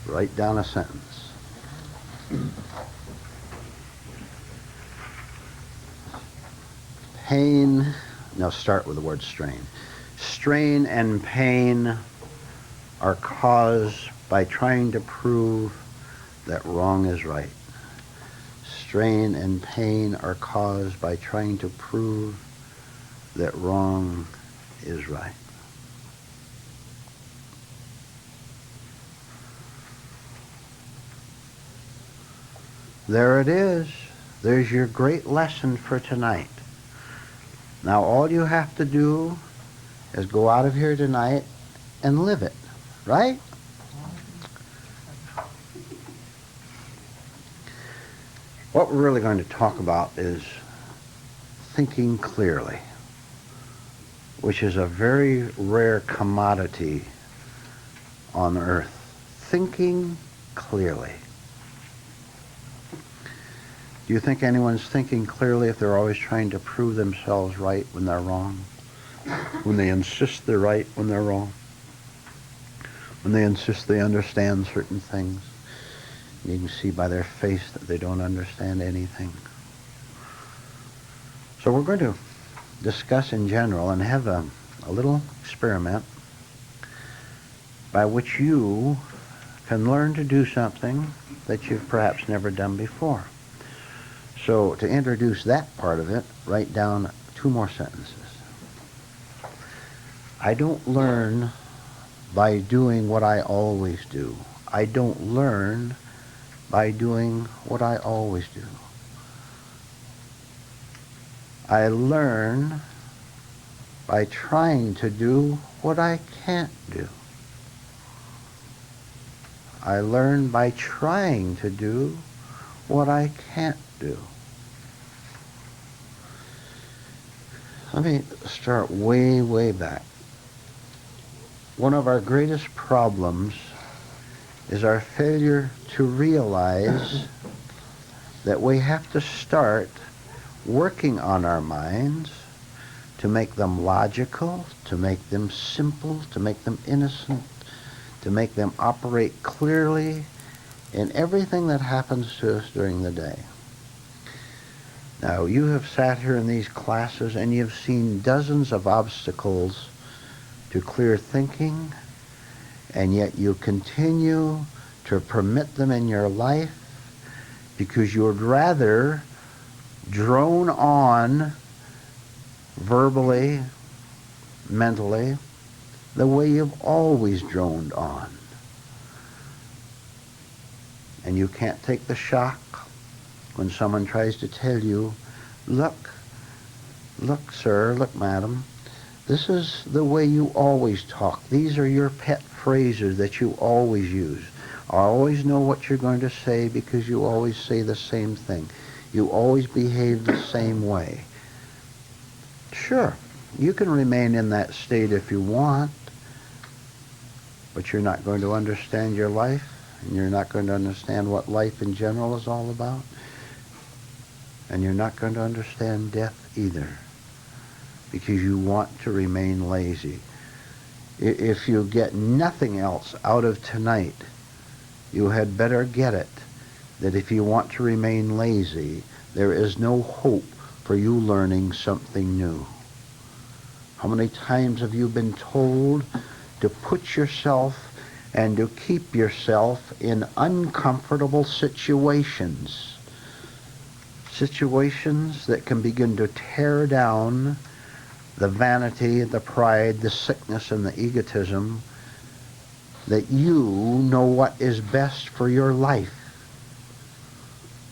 Write down a sentence. Pain, now start with the word strain. Strain and pain are caused by trying to prove that wrong is right. Strain and pain are caused by trying to prove that wrong is right. There it is. There's your great lesson for tonight. Now all you have to do is go out of here tonight and live it, right? What we're really going to talk about is thinking clearly, which is a very rare commodity on earth. Thinking clearly. Do you think anyone's thinking clearly if they're always trying to prove themselves right when they're wrong? When they insist they're right when they're wrong? When they insist they understand certain things? You can see by their face that they don't understand anything. So we're going to discuss in general and have a little experiment by which you can learn to do something that you've perhaps never done before. So to introduce that part of it, write down 2 more sentences. I don't learn by doing what I always do. I don't learn by doing what I always do. I learn by trying to do what I can't do. I learn by trying to do what I can't do. Let me start way, way back. One of our greatest problems is our failure to realize that we have to start working on our minds to make them logical, to make them simple, to make them innocent, to make them operate clearly in everything that happens to us during the day. Now, you have sat here in these classes and you've seen dozens of obstacles to clear thinking, and yet you continue to permit them in your life because you would rather drone on verbally, mentally, the way you've always droned on. And you can't take the shock when someone tries to tell you, look, sir, look, madam, this is the way you always talk. These are your pet phrases that you always use. I always know what you're going to say because you always say the same thing. You always behave the same way. Sure, you can remain in that state if you want, but you're not going to understand your life, and you're not going to understand what life in general is all about, and you're not going to understand death either, because you want to remain lazy. If you get nothing else out of tonight, you had better get it that if you want to remain lazy, there is no hope for you learning something new. How many times have you been told to put yourself and to keep yourself in uncomfortable situations. Situations that can begin to tear down the vanity, the pride, the sickness, and the egotism, that you know what is best for your life.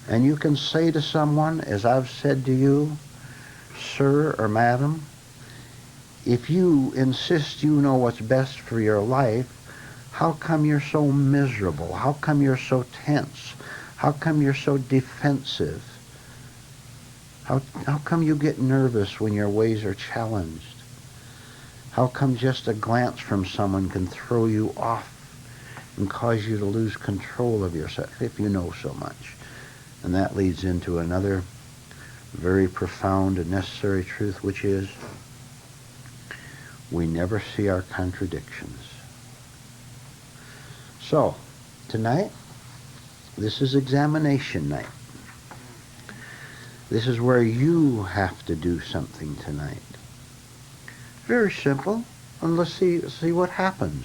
And you can say to someone, as I've said to you, sir or madam, if you insist you know what's best for your life, how come you're so miserable? How come you're so tense? How come you're so defensive? How come you get nervous when your ways are challenged? How come just a glance from someone can throw you off and cause you to lose control of yourself if you know so much? And that leads into another very profound and necessary truth, which is we never see our contradictions. So, tonight, this is examination night. This is where you have to do something tonight. Very simple, and let's see what happens.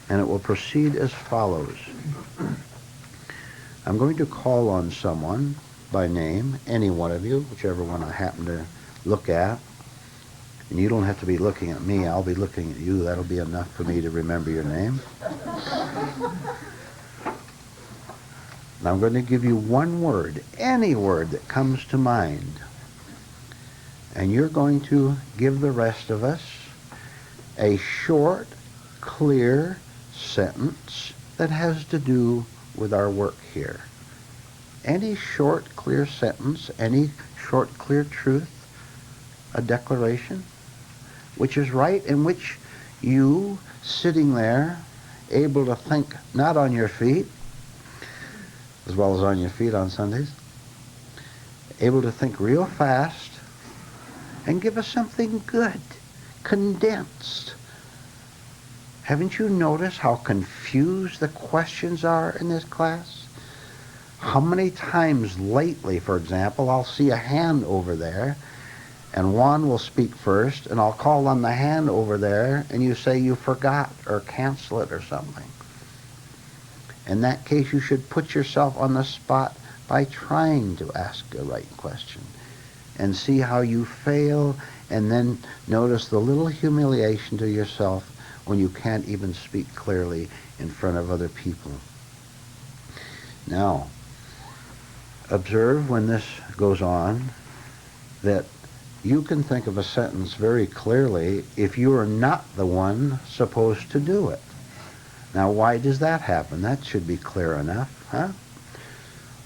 And it will proceed as follows. I'm going to call on someone by name, any one of you, whichever one I happen to look at. And you don't have to be looking at me, I'll be looking at you. That'll be enough for me to remember your name. And I'm going to give you one word, any word that comes to mind. And you're going to give the rest of us a short, clear sentence that has to do with our work here. Any short, clear sentence, any short, clear truth, a declaration, which is right, in which you, sitting there, able to think not on your feet, as well as on your feet on Sundays, able to think real fast and give us something good, condensed. Haven't you noticed how confused the questions are in this class? How many times lately, for example, I'll see a hand over there, and Juan will speak first, and I'll call on the hand over there, and you say you forgot or cancel it or something. In that case, you should put yourself on the spot by trying to ask the right question and see how you fail, and then notice the little humiliation to yourself when you can't even speak clearly in front of other people. Now, observe when this goes on that you can think of a sentence very clearly if you are not the one supposed to do it. Now, why does that happen? That should be clear enough, huh?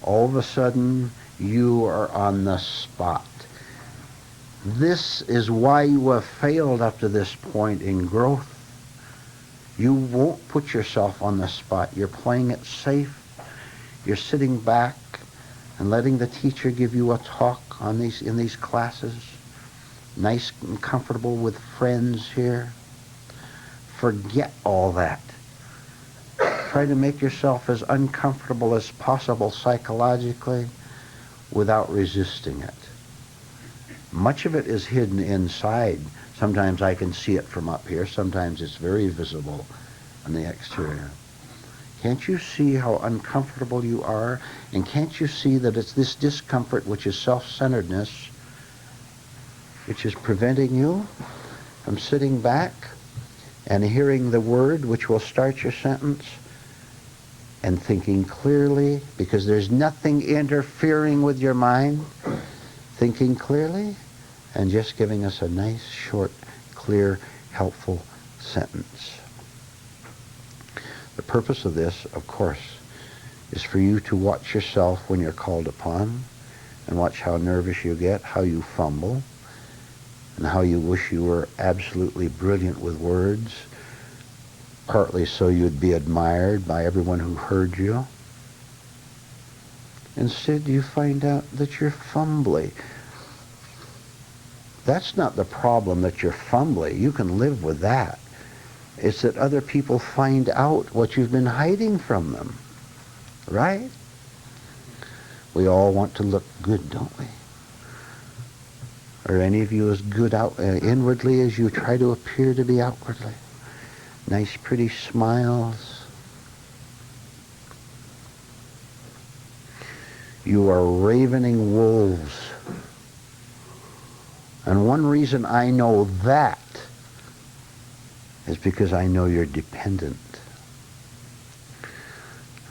All of a sudden, you are on the spot. This is why you have failed up to this point in growth. You won't put yourself on the spot. You're playing it safe. You're sitting back and letting the teacher give you a talk on in these classes. Nice and comfortable with friends here. Forget all that. Try to make yourself as uncomfortable as possible psychologically without resisting it. Much of it is hidden inside. Sometimes I can see it from up here. Sometimes it's very visible on the exterior. Can't you see how uncomfortable you are? And can't you see that it's this discomfort, which is self-centeredness, which is preventing you from sitting back and hearing the word which will start your sentence and thinking clearly, because there's nothing interfering with your mind, thinking clearly and just giving us a nice, short, clear, helpful sentence. The purpose of this, of course, is for you to watch yourself when you're called upon, and watch how nervous you get, how you fumble, and how you wish you were absolutely brilliant with words, partly so you'd be admired by everyone who heard you. Instead, you find out that you're fumbly. That's not the problem, that you're fumbly. You can live with that. It's that other people find out what you've been hiding from them. Right? We all want to look good, don't we? Are any of you as good inwardly as you try to appear to be outwardly? Nice, pretty smiles. You are ravening wolves. And one reason I know that is because I know you're dependent.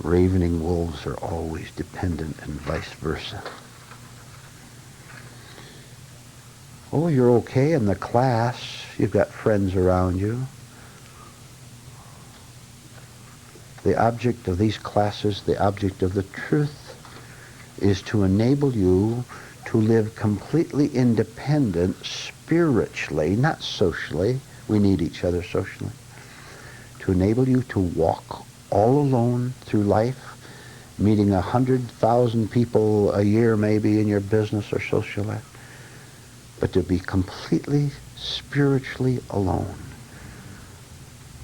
Ravening wolves are always dependent and vice versa. Oh, you're okay in the class. You've got friends around you. The object of these classes, the object of the truth, is to enable you to live completely independent spiritually, not socially. We need each other socially. To enable you to walk all alone through life, meeting 100,000 people a year maybe in your business or social life, but to be completely spiritually alone,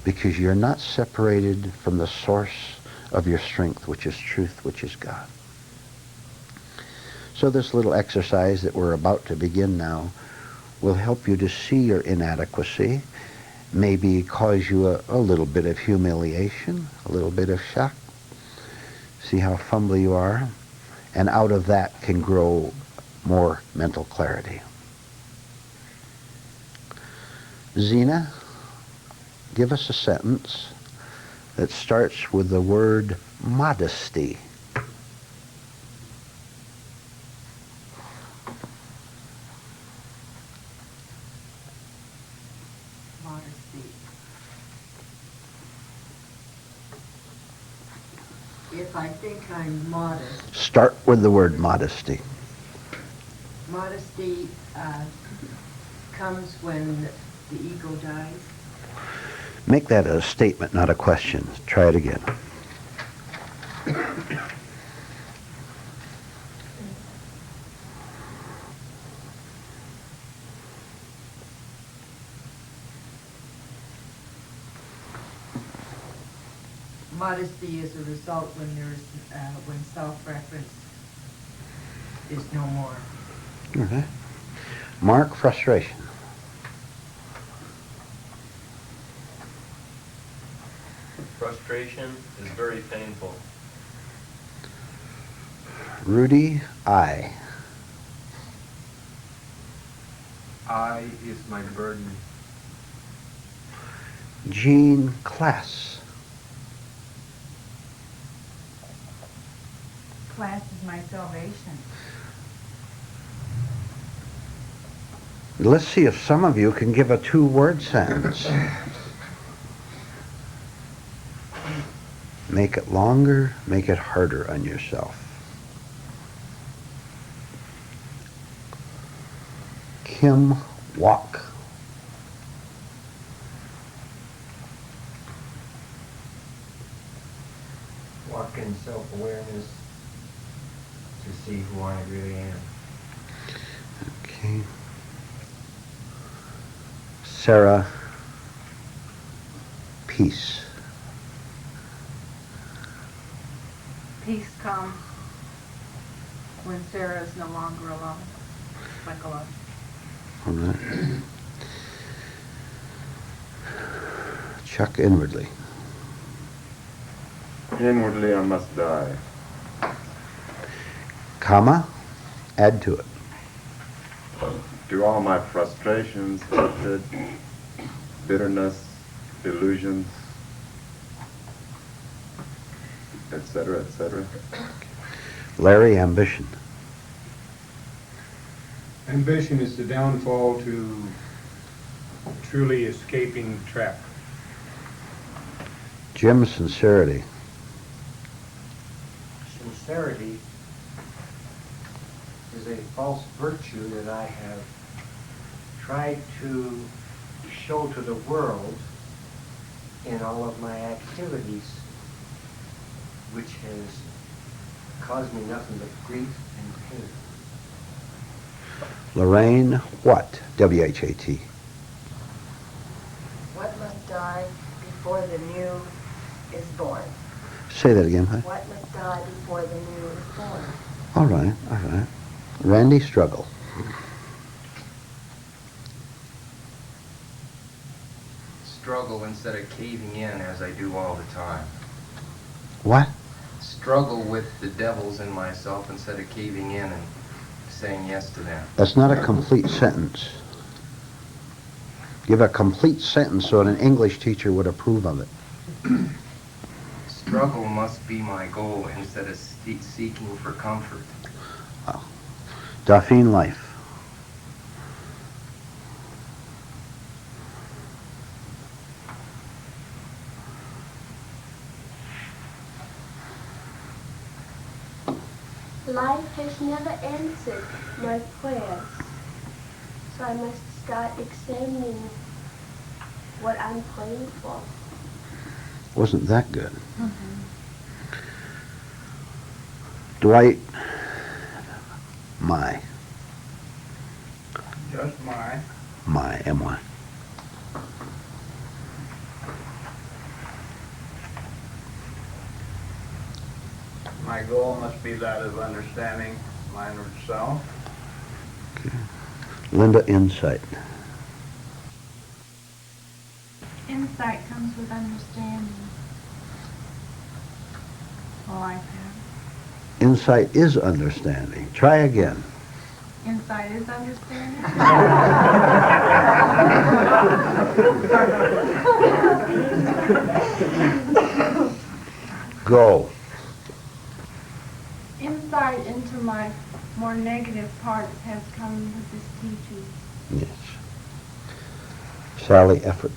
because you're not separated from the source of your strength, which is truth, which is God. So this little exercise that we're about to begin now will help you to see your inadequacy, maybe cause you a little bit of humiliation, a little bit of shock. See how fumbly you are, and out of that can grow more mental clarity. Zena, give us a sentence that starts with the word modesty. Modesty. If I think I'm modest, Start with the word modesty. modesty comes when the ego dies. Make that a statement, not a question. Try it again. Modesty is a result when there's when self-reference is no more. Okay. Mark, frustration. Frustration is very painful. Rudy, I. I is my burden. Jean, class. Class is my salvation. Let's see if some of you can give a two-word sentence. Make it longer, make it harder on yourself. Kim, walk. Walk in self-awareness to see who I really am. Okay. Sarah, peace. Peace comes when Sarah is no longer alone, psychologically. All right. Chuck, inwardly. Inwardly I must die. Comma, add to it. To all my frustrations, hatred, bitterness, delusions, etc., etc. Larry, ambition. Ambition is the downfall to truly escaping trap. Jim, sincerity. Sincerity is a false virtue that I have tried to show to the world in all of my activities, which has caused me nothing but grief and pain. Lorraine, what? W-H-A-T. What must die before the new is born? Say that again, huh? What must die before the new is born? All right, all right. Randy, struggle. Struggle in instead of caving in as I do all the time. What? Struggle with the devils in myself instead of caving in and saying yes to them. That's not a complete sentence. Give a complete sentence so an English teacher would approve of it. Struggle must be my goal instead of seeking for comfort. Dauphine life. Life has never answered my prayers, so I must start examining what I'm praying for. Wasn't that good? Dwight, my, Just M-Y. My goal must be that of understanding my inner self. Linda, insight. Insight comes with understanding. All I've had. Insight is understanding. Try again. Insight is understanding. Go. Insight into my more negative parts has come with this teaching. Yes. Sally, effort.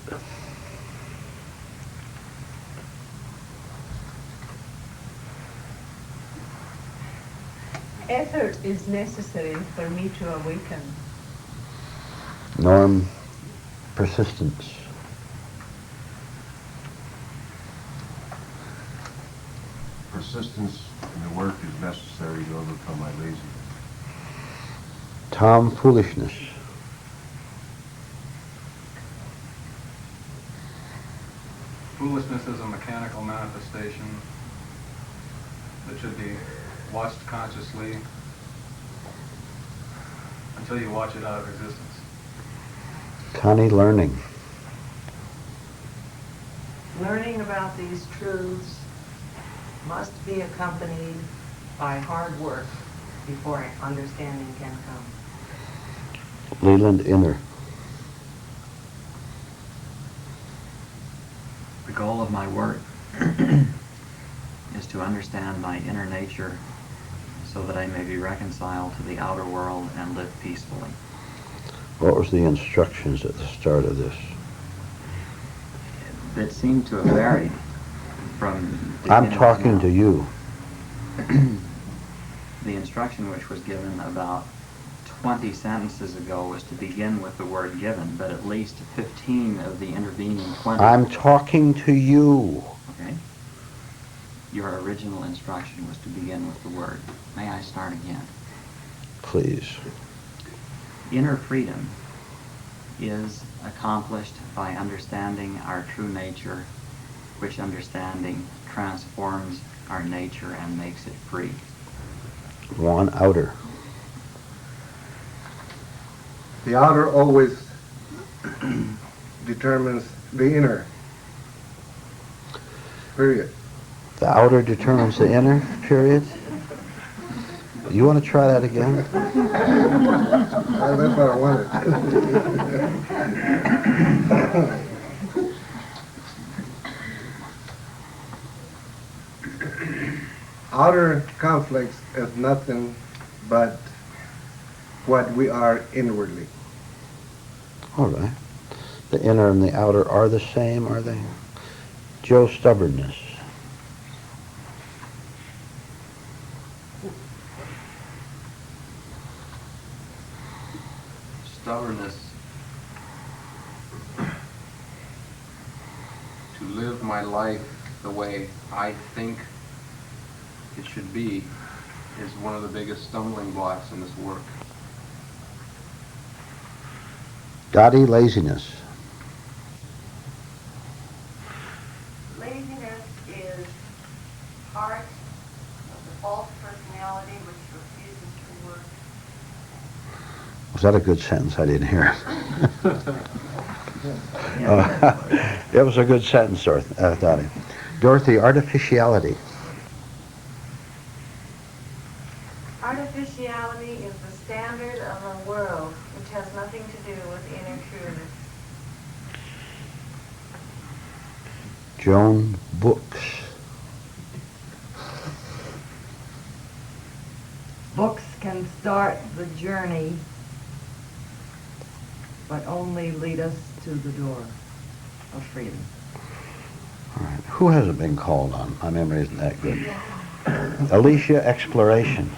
Effort is necessary for me to awaken. Norm, persistence. Persistence in the work is necessary to overcome my laziness. Tom, foolishness. Foolishness is a mechanical manifestation that should be watched consciously until you watch it out of existence. Connie, learning. Learning about these truths must be accompanied by hard work before understanding can come. Leland, inner. The goal of my work is to understand my inner nature so that I may be reconciled to the outer world and live peacefully. What was the instructions at the start of this? That seemed to have varied from I'm beginning talking to you. The instruction which was given about 20 sentences ago was to begin with the word given, but at least 15 of the intervening 20... I'm talking to you. Okay. Your original instruction was to begin with the word. May I start again? Please. Inner freedom is accomplished by understanding our true nature, which understanding transforms our nature and makes it free. One, outer. The outer always determines the inner. Period. The outer determines the inner, period. You want to try that again? Well, that's what I wanted. Outer conflicts is nothing but what we are inwardly. All right. The inner and the outer are the same, are they? Joe, stubbornness. Stubbornness. To live my life the way I think it should be is one of the biggest stumbling blocks in this work. Dottie, laziness. Laziness is part of the false personality which refuses to work. Was that a good sentence? I didn't hear it. It was a good sentence, Dorothy. Dorothy, artificiality. Artificiality is the standard of our world, which has nothing to do with inner truth. Joan, books. Books can start the journey, but only lead us to the door of freedom. All right. Who hasn't been called on? My memory isn't that good. Alicia, exploration.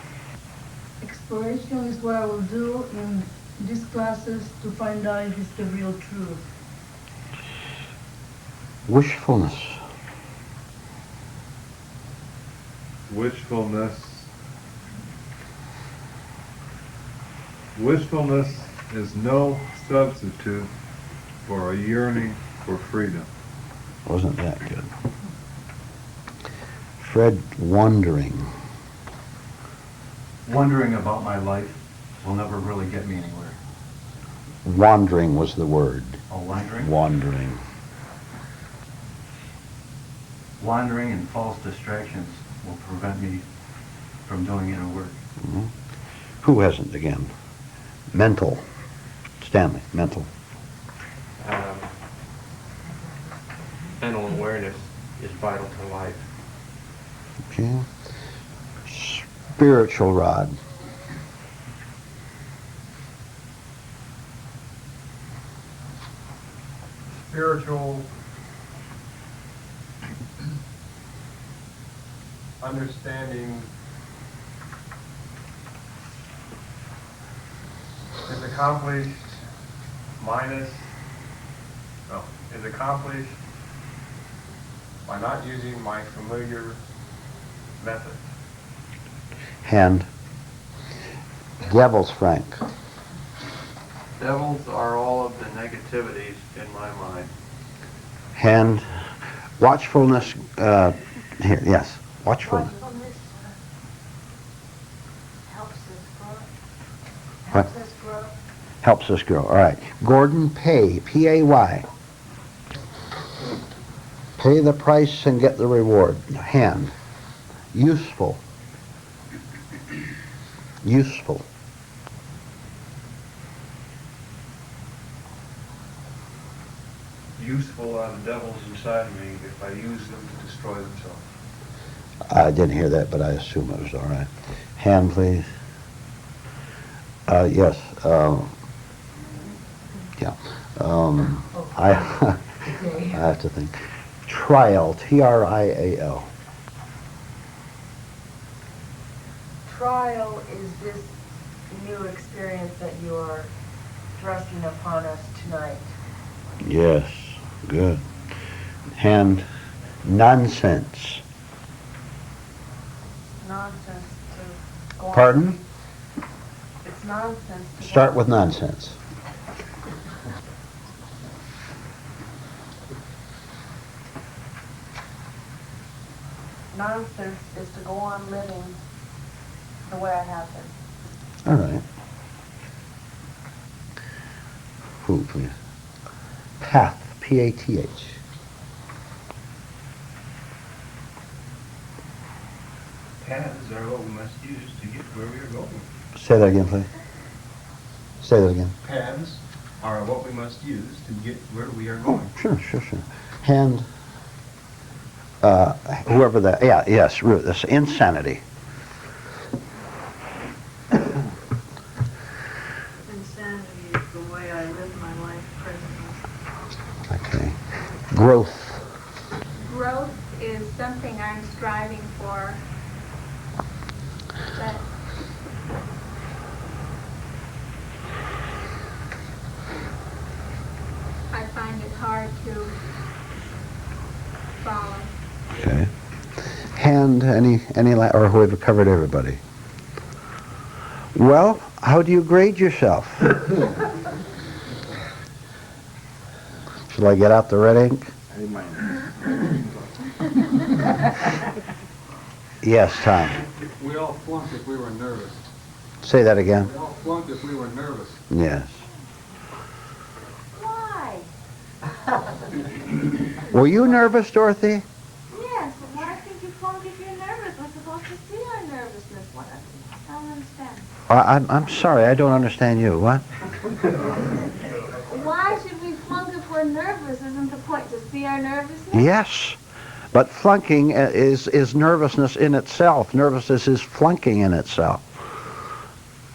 Exploration is what I will do in these classes to find out if it's the real truth. Wishfulness. Wishfulness is no substitute for a yearning for freedom. Wasn't that good? Fred, wondering. Wondering about my life will never really get me anywhere. Wandering was the word. Oh, wandering? Wandering. Wandering and false distractions will prevent me from doing inner work. Mm-hmm. Who hasn't again? Mental. Stanley, mental. Mental awareness is vital to life. Okay. Spiritual rod. Spiritual understanding is accomplished by not using my familiar methods. Hand. Devils, Frank. Devils are all of the negativities in my mind. Hand. Watchfulness. Here, yes. Watchfulness. Watchfulness helps us grow. What? Helps us grow. Helps us grow. All right. Gordon, pay. P-A-Y. Pay the price and get the reward. Hand. Useful. Useful. Useful are the devils inside of me if I use them to destroy themselves. I didn't hear that, but I assume it was all right. Hand, please. Yes. Yeah. I have to think. Trial. T-R-I-A-L. Trial is this new experience that you are thrusting upon us tonight. Yes. Good. Hand. Nonsense. Nonsense to go on. Pardon? It's nonsense to go Start on. with nonsense. Nonsense is to go on living the way I have been. All right. Who, please? Path. P-A-T-H. Paths are what we must use to get where we are going. Say that again, please. Say that again. Paths are what we must use to get where we are Oh, going. sure. Hand. Whoever that. Yeah. Yes. That's insanity. Insanity is the way I live my life presently. Okay. Growth. Growth is something I'm striving for, but I find it hard to follow. Okay. Hand. Or we've covered everybody. Well, how do you grade yourself? Shall I get out the red ink? Yes, Tom. We all flunk if we were nervous. Say that again. We all flunk if we were nervous. Yes. Why? Were you nervous, Dorothy? Yes, but why think you flunk if you're nervous? We're supposed to see our nervousness. What? I don't understand. I'm sorry, I don't understand you. What? Why should we flunk if we're nervous? Isn't the point to see our nervousness? Yes, but flunking is nervousness in itself. Nervousness is flunking in itself.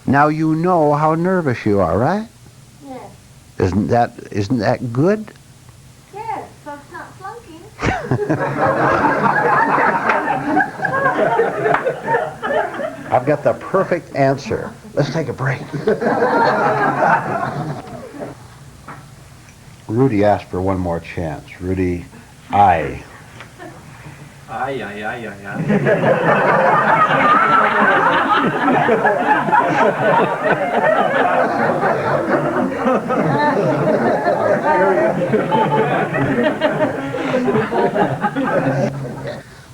Now you know how nervous you are, right? Yes. Isn't that good? Yes, so it's not flunking. I've got the perfect answer. Let's take a break. Rudy asked for one more chance. Rudy, I. Ay, ay, ay, ay, ay.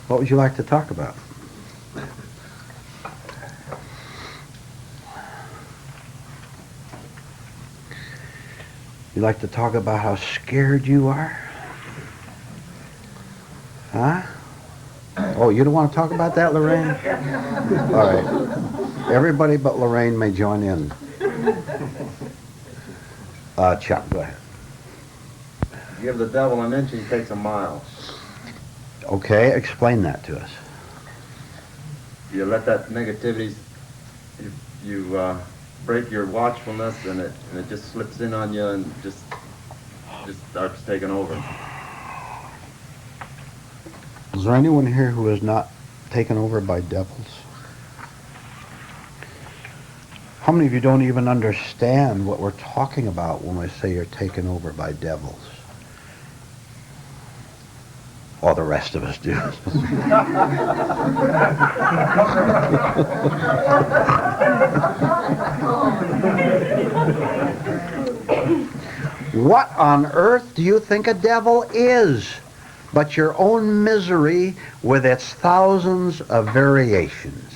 What would you like to talk about? You like to talk about how scared you are? Huh? Oh, you don't want to talk about that, Lorraine? All right. Everybody but Lorraine may join in. Chuck, go ahead. Give the devil an inch, he takes a mile. Okay, explain that to us. You let that negativity, you break your watchfulness, and it just slips in on you and just starts taking over. Is there anyone here who is not taken over by devils? How many of you don't even understand what we're talking about when we say you're taken over by devils? All the rest of us do. What on earth do you think a devil is but your own misery with its thousands of variations?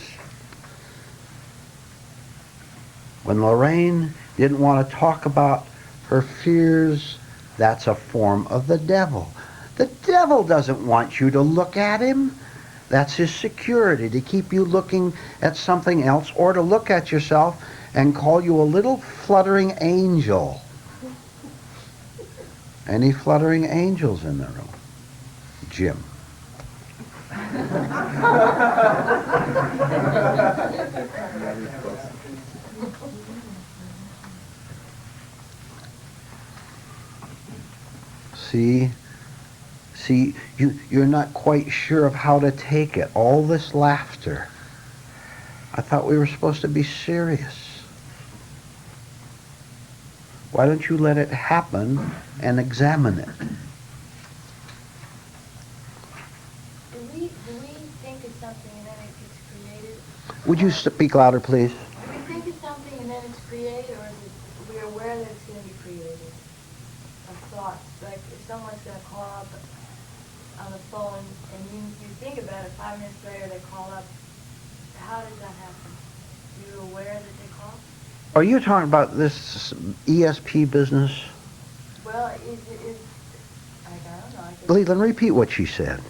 When Lorraine didn't want to talk about her fears, that's a form of the devil. The devil doesn't want you to look at him. That's his security, to keep you looking at something else or to look at yourself and call you a little fluttering angel. Any fluttering angels in the room? Jim. See, you're not quite sure of how to take it. All this laughter. I thought we were supposed to be serious. Why don't you let it happen and examine it? Do we think of something and then it gets created? Would you speak louder, please? Do we think of something and then it's created, or is it we're aware that it's going to be created? Of thoughts, like if someone's going to call up on the phone and you think about it, 5 minutes later they call up. How does that happen? You're aware that they call? Are you talking about this ESP business? Well, I don't know. Leland, repeat what she said.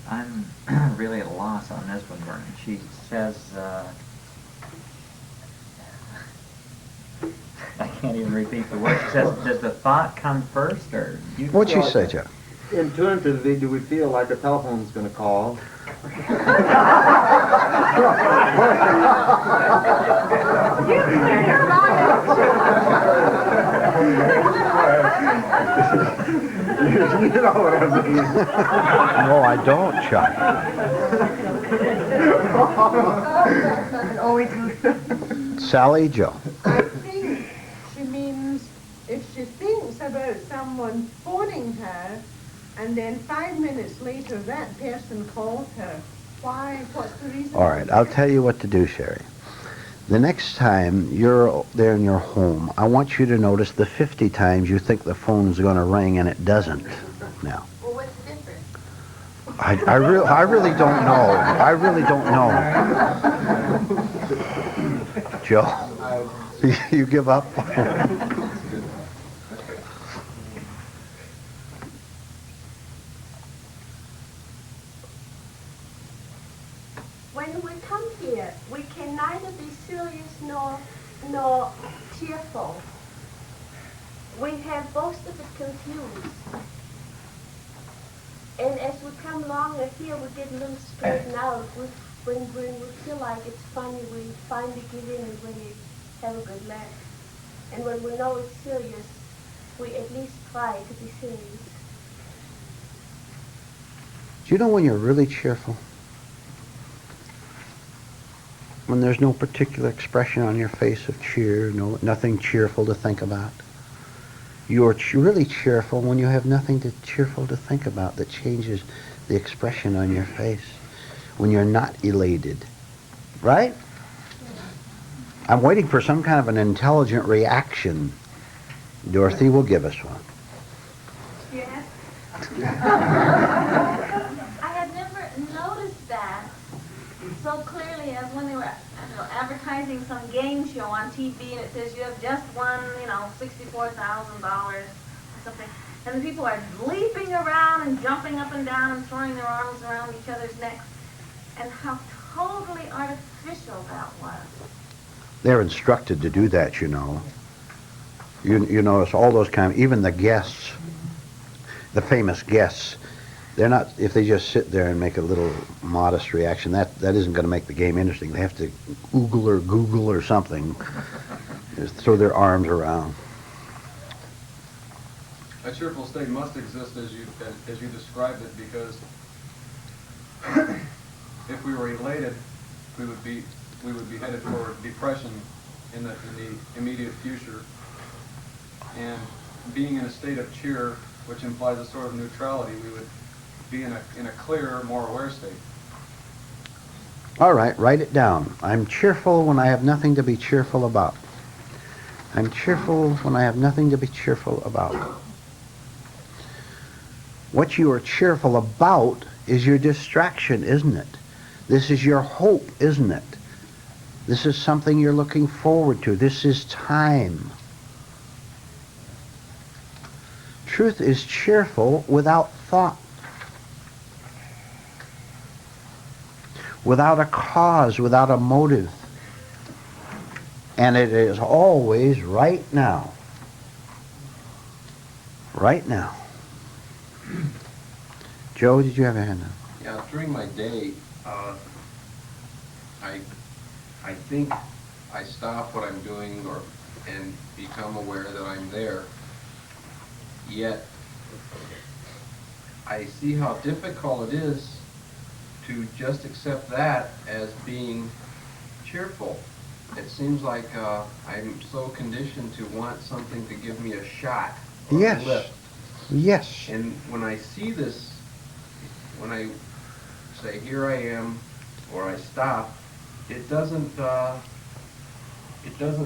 I'm really at a loss on this one, Vernon. She says, I can't even repeat the word. She says, does the thought come first, or you? What'd she say, Jeff? Intuitively, do we feel like a telephone's going to call? You know what I mean? No, I don't, Chuck. Sally Jo. I think she means if she thinks about someone phoning her and then 5 minutes later that person calls her, why? What's the reason? All right, I'll tell you what to do, Sherry. The next time you're there in your home, I want you to notice the 50 times you think the phone's going to ring and it doesn't. Now. Well, what's the difference? I really don't know. I really don't know. Joe, you give up? when we come here, we can neither be serious nor cheerful. We have both of it confused. And as we come longer here, we get a little straightened out. When we feel like it's funny, we finally give in and really have a good laugh. And when we know it's serious, we at least try to be serious. Do you know when you're really cheerful? When there's no particular expression on your face of cheer, nothing cheerful to think about. You're really cheerful when you have nothing cheerful to think about that changes the expression on your face. When you're not elated. Right? I'm waiting for some kind of an intelligent reaction. Dorothy will give us one. Yes. I had never noticed that so clearly as when they were advertising some game show on TV, and it says you have just won, $64,000 or something. And the people are leaping around and jumping up and down and throwing their arms around each other's necks. And how totally artificial that was. They're instructed to do that, you know. You notice all those even the guests, the famous guests, they're not, if they just sit there and make a little modest reaction, that isn't going to make the game interesting. They have to Google or something, just throw their arms around. A cheerful state must exist as you described it, because if we were elated, we would be headed for depression in the immediate future. And being in a state of cheer, which implies a sort of neutrality, we would be in a clearer, more aware state. All right, write it down. I'm cheerful when I have nothing to be cheerful about. I'm cheerful when I have nothing to be cheerful about. What you are cheerful about is your distraction, isn't it? This is your hope, isn't it? This is something you're looking forward to. This is time. Truth is cheerful without thought, without a cause, without a motive. And it is always right now. Right now. Joe, did you have a hand up? Yeah, during my day, I think I stop what I'm doing and become aware that I'm there. Yet, I see how difficult it is to just accept that as being cheerful. It seems like I'm so conditioned to want something to give me a shot or a lift. Yes. And when I see this, when I say, here I am, or I stop, it doesn't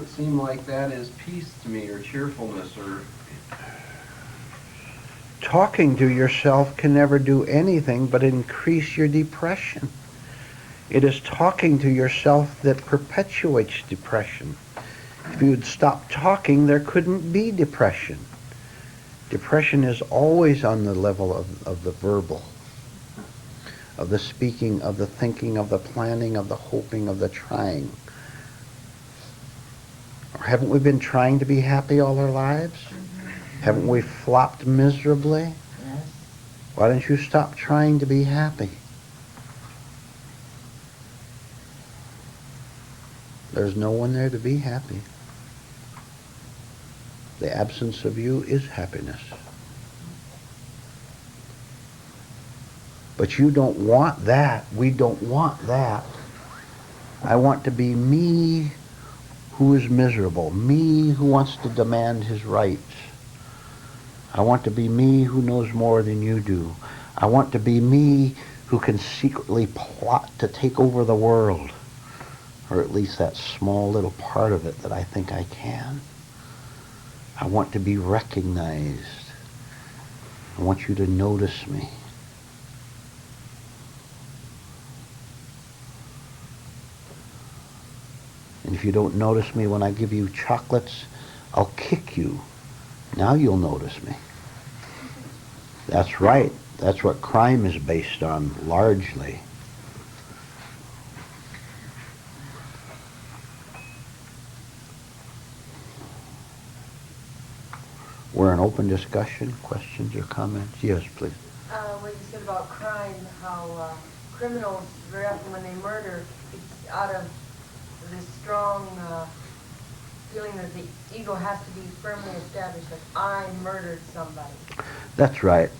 seem like that is peace to me, or cheerfulness, or... Talking to yourself can never do anything but increase your depression. It is talking to yourself that perpetuates depression. If you would stop talking, there couldn't be depression. Depression is always on the level of the verbal, of the speaking, of the thinking, of the planning, of the hoping, of the trying. Or haven't we been trying to be happy all our lives? Haven't we flopped miserably? Yes. Why don't you stop trying to be happy? There's no one there to be happy. The absence of you is happiness. But you don't want that. We don't want that. I want to be me who is miserable, me who wants to demand his rights. I want to be me who knows more than you do. I want to be me who can secretly plot to take over the world, or at least that small little part of it that I think I can. I want to be recognized. I want you to notice me. And if you don't notice me when I give you chocolates, I'll kick you. Now you'll notice me. That's right. That's what crime is based on, largely. We're in open discussion. Questions or comments? Yes, please. What you said about crime, how criminals, very often when they murder, it's out of this strong feeling that the ego has to be firmly established, that I murdered somebody. That's right.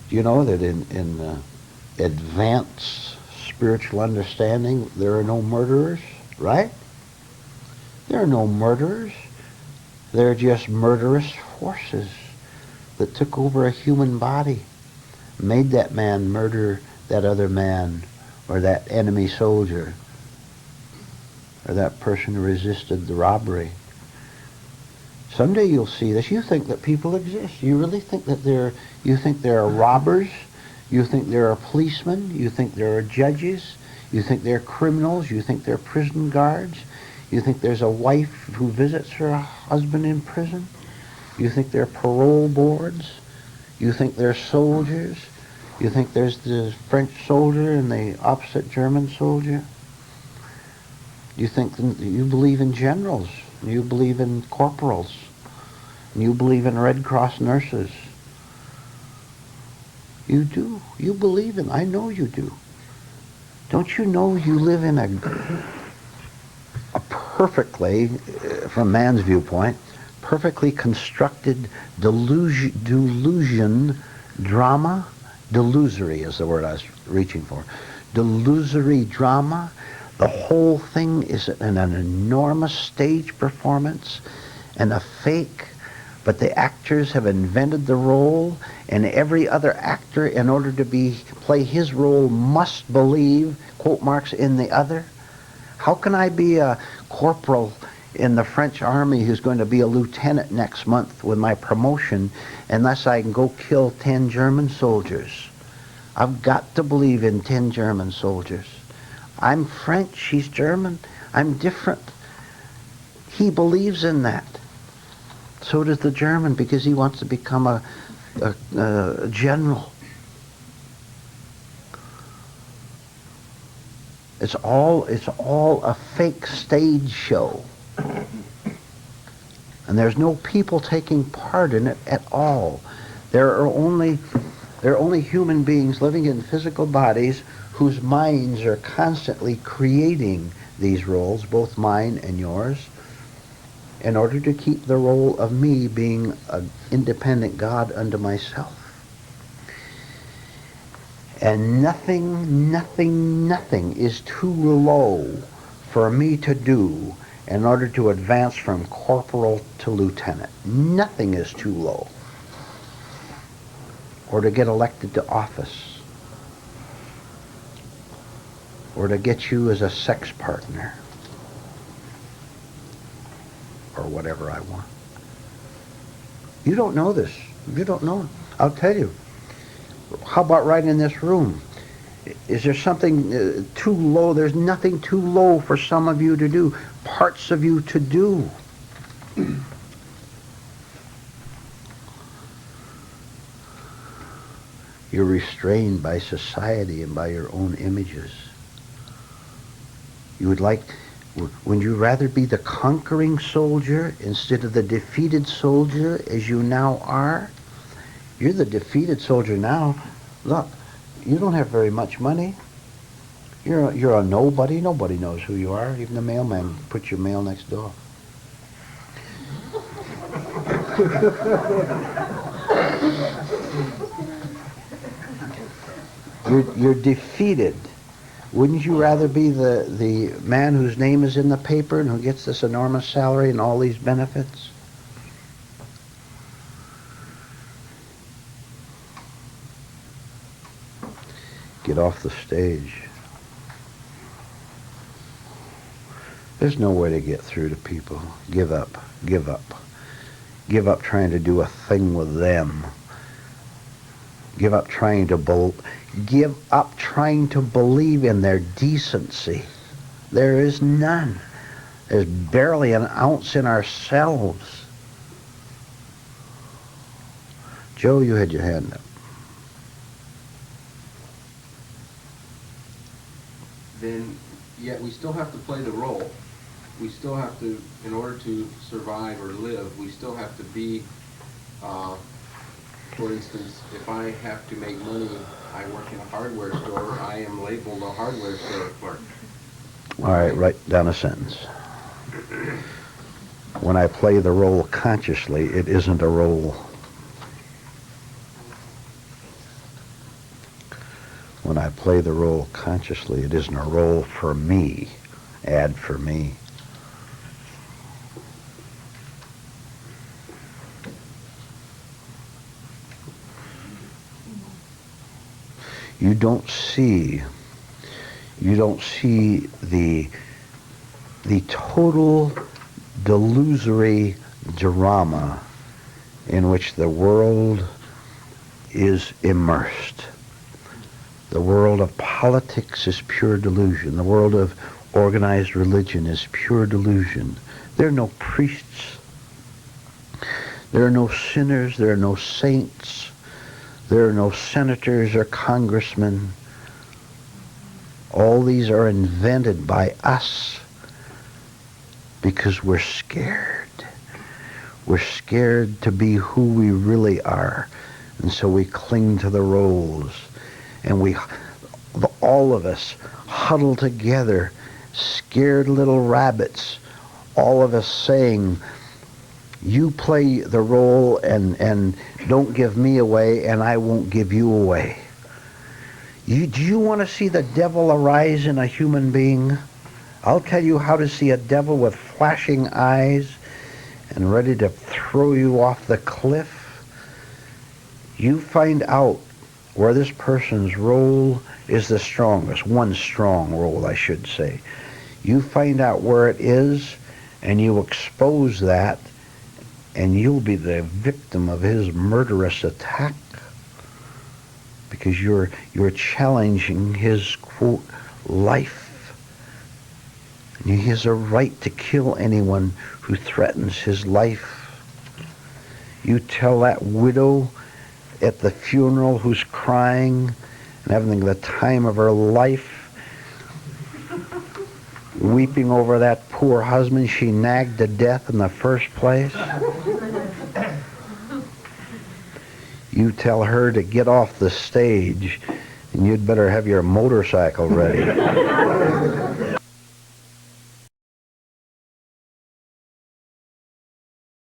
Do you know that in advanced spiritual understanding, there are no murderers, right? There are no murderers. They're just murderous forces that took over a human body, made that man murder that other man, or that enemy soldier, or that person who resisted the robbery. Someday you'll see this. You think that people exist. You really think that you think there are robbers. You think there are policemen. You think there are judges. You think there are criminals. You think there are prison guards. You think there's a wife who visits her husband in prison. You think there are parole boards. You think there are soldiers. You think there's the French soldier and the opposite German soldier. You think you believe in generals. You believe in corporals. You believe in Red Cross nurses. You do. You believe in. I know you do. Don't you know you live in a perfectly, from man's viewpoint, perfectly constructed delusion drama? Delusory is the word I was reaching for. Delusory drama. The whole thing is an enormous stage performance and a fake, but the actors have invented the role, and every other actor, in order to play his role, must believe, quote marks, in the other. How can I be a corporal in the French army who's going to be a lieutenant next month with my promotion unless I can go kill 10 German soldiers? I've got to believe in 10 German soldiers. I'm French, he's German, I'm different. He believes in that. So does the German, because he wants to become a general. It's all a fake stage show. And there's no people taking part in it at all. There are only human beings living in physical bodies whose minds are constantly creating these roles, both mine and yours, in order to keep the role of me being an independent God unto myself. And nothing is too low for me to do in order to advance from corporal to lieutenant. Nothing is too low. Or to get elected to office. Or to get you as a sex partner. Or whatever I want. You don't know this. You don't know it. I'll tell you. How about right in this room? Is there something too low? There's nothing too low for some of you to do. Parts of you to do. You're restrained by society and by your own images. You would you rather be the conquering soldier instead of the defeated soldier as you now are? You're the defeated soldier now. Look, you don't have very much money. You're a nobody. Nobody knows who you are. Even the mailman puts your mail next door. You're defeated. Wouldn't you rather be the man whose name is in the paper and who gets this enormous salary and all these benefits? Get off the stage. There's no way to get through to people. Give up. Give up. Give up trying to do a thing with them. Give up trying to believe in their decency. There is none. There's barely an ounce in ourselves. Joe, you had your hand up. then yet we still have to play the role. We still have to, in order to survive or live, we still have to be, for instance, if I have to make money, I work in a hardware store, I am labeled a hardware store clerk. All right, write down a sentence. When I play the role consciously, it isn't a role. When I play the role consciously, it isn't a role for me. Add for me. You don't see the total delusory drama in which the world is immersed. The world of politics is pure delusion. The world of organized religion is pure delusion. There are no priests. There are no sinners. There are no saints. There are no senators or congressmen. All these are invented by us because we're scared. We're scared to be who we really are. And so we cling to the roles. And we, all of us, huddle together, scared little rabbits, all of us saying, you play the role and don't give me away and I won't give you away. Do you want to see the devil arise in a human being? I'll tell you how to see a devil with flashing eyes and ready to throw you off the cliff. You find out where this person's role is the strongest, one strong role, I should say. You find out where it is, and you expose that, and you'll be the victim of his murderous attack because you're challenging his, quote, life. And he has a right to kill anyone who threatens his life. You tell that widow at the funeral who's crying and having the time of her life, weeping over that poor husband she nagged to death in the first place. You tell her to get off the stage and you'd better have your motorcycle ready.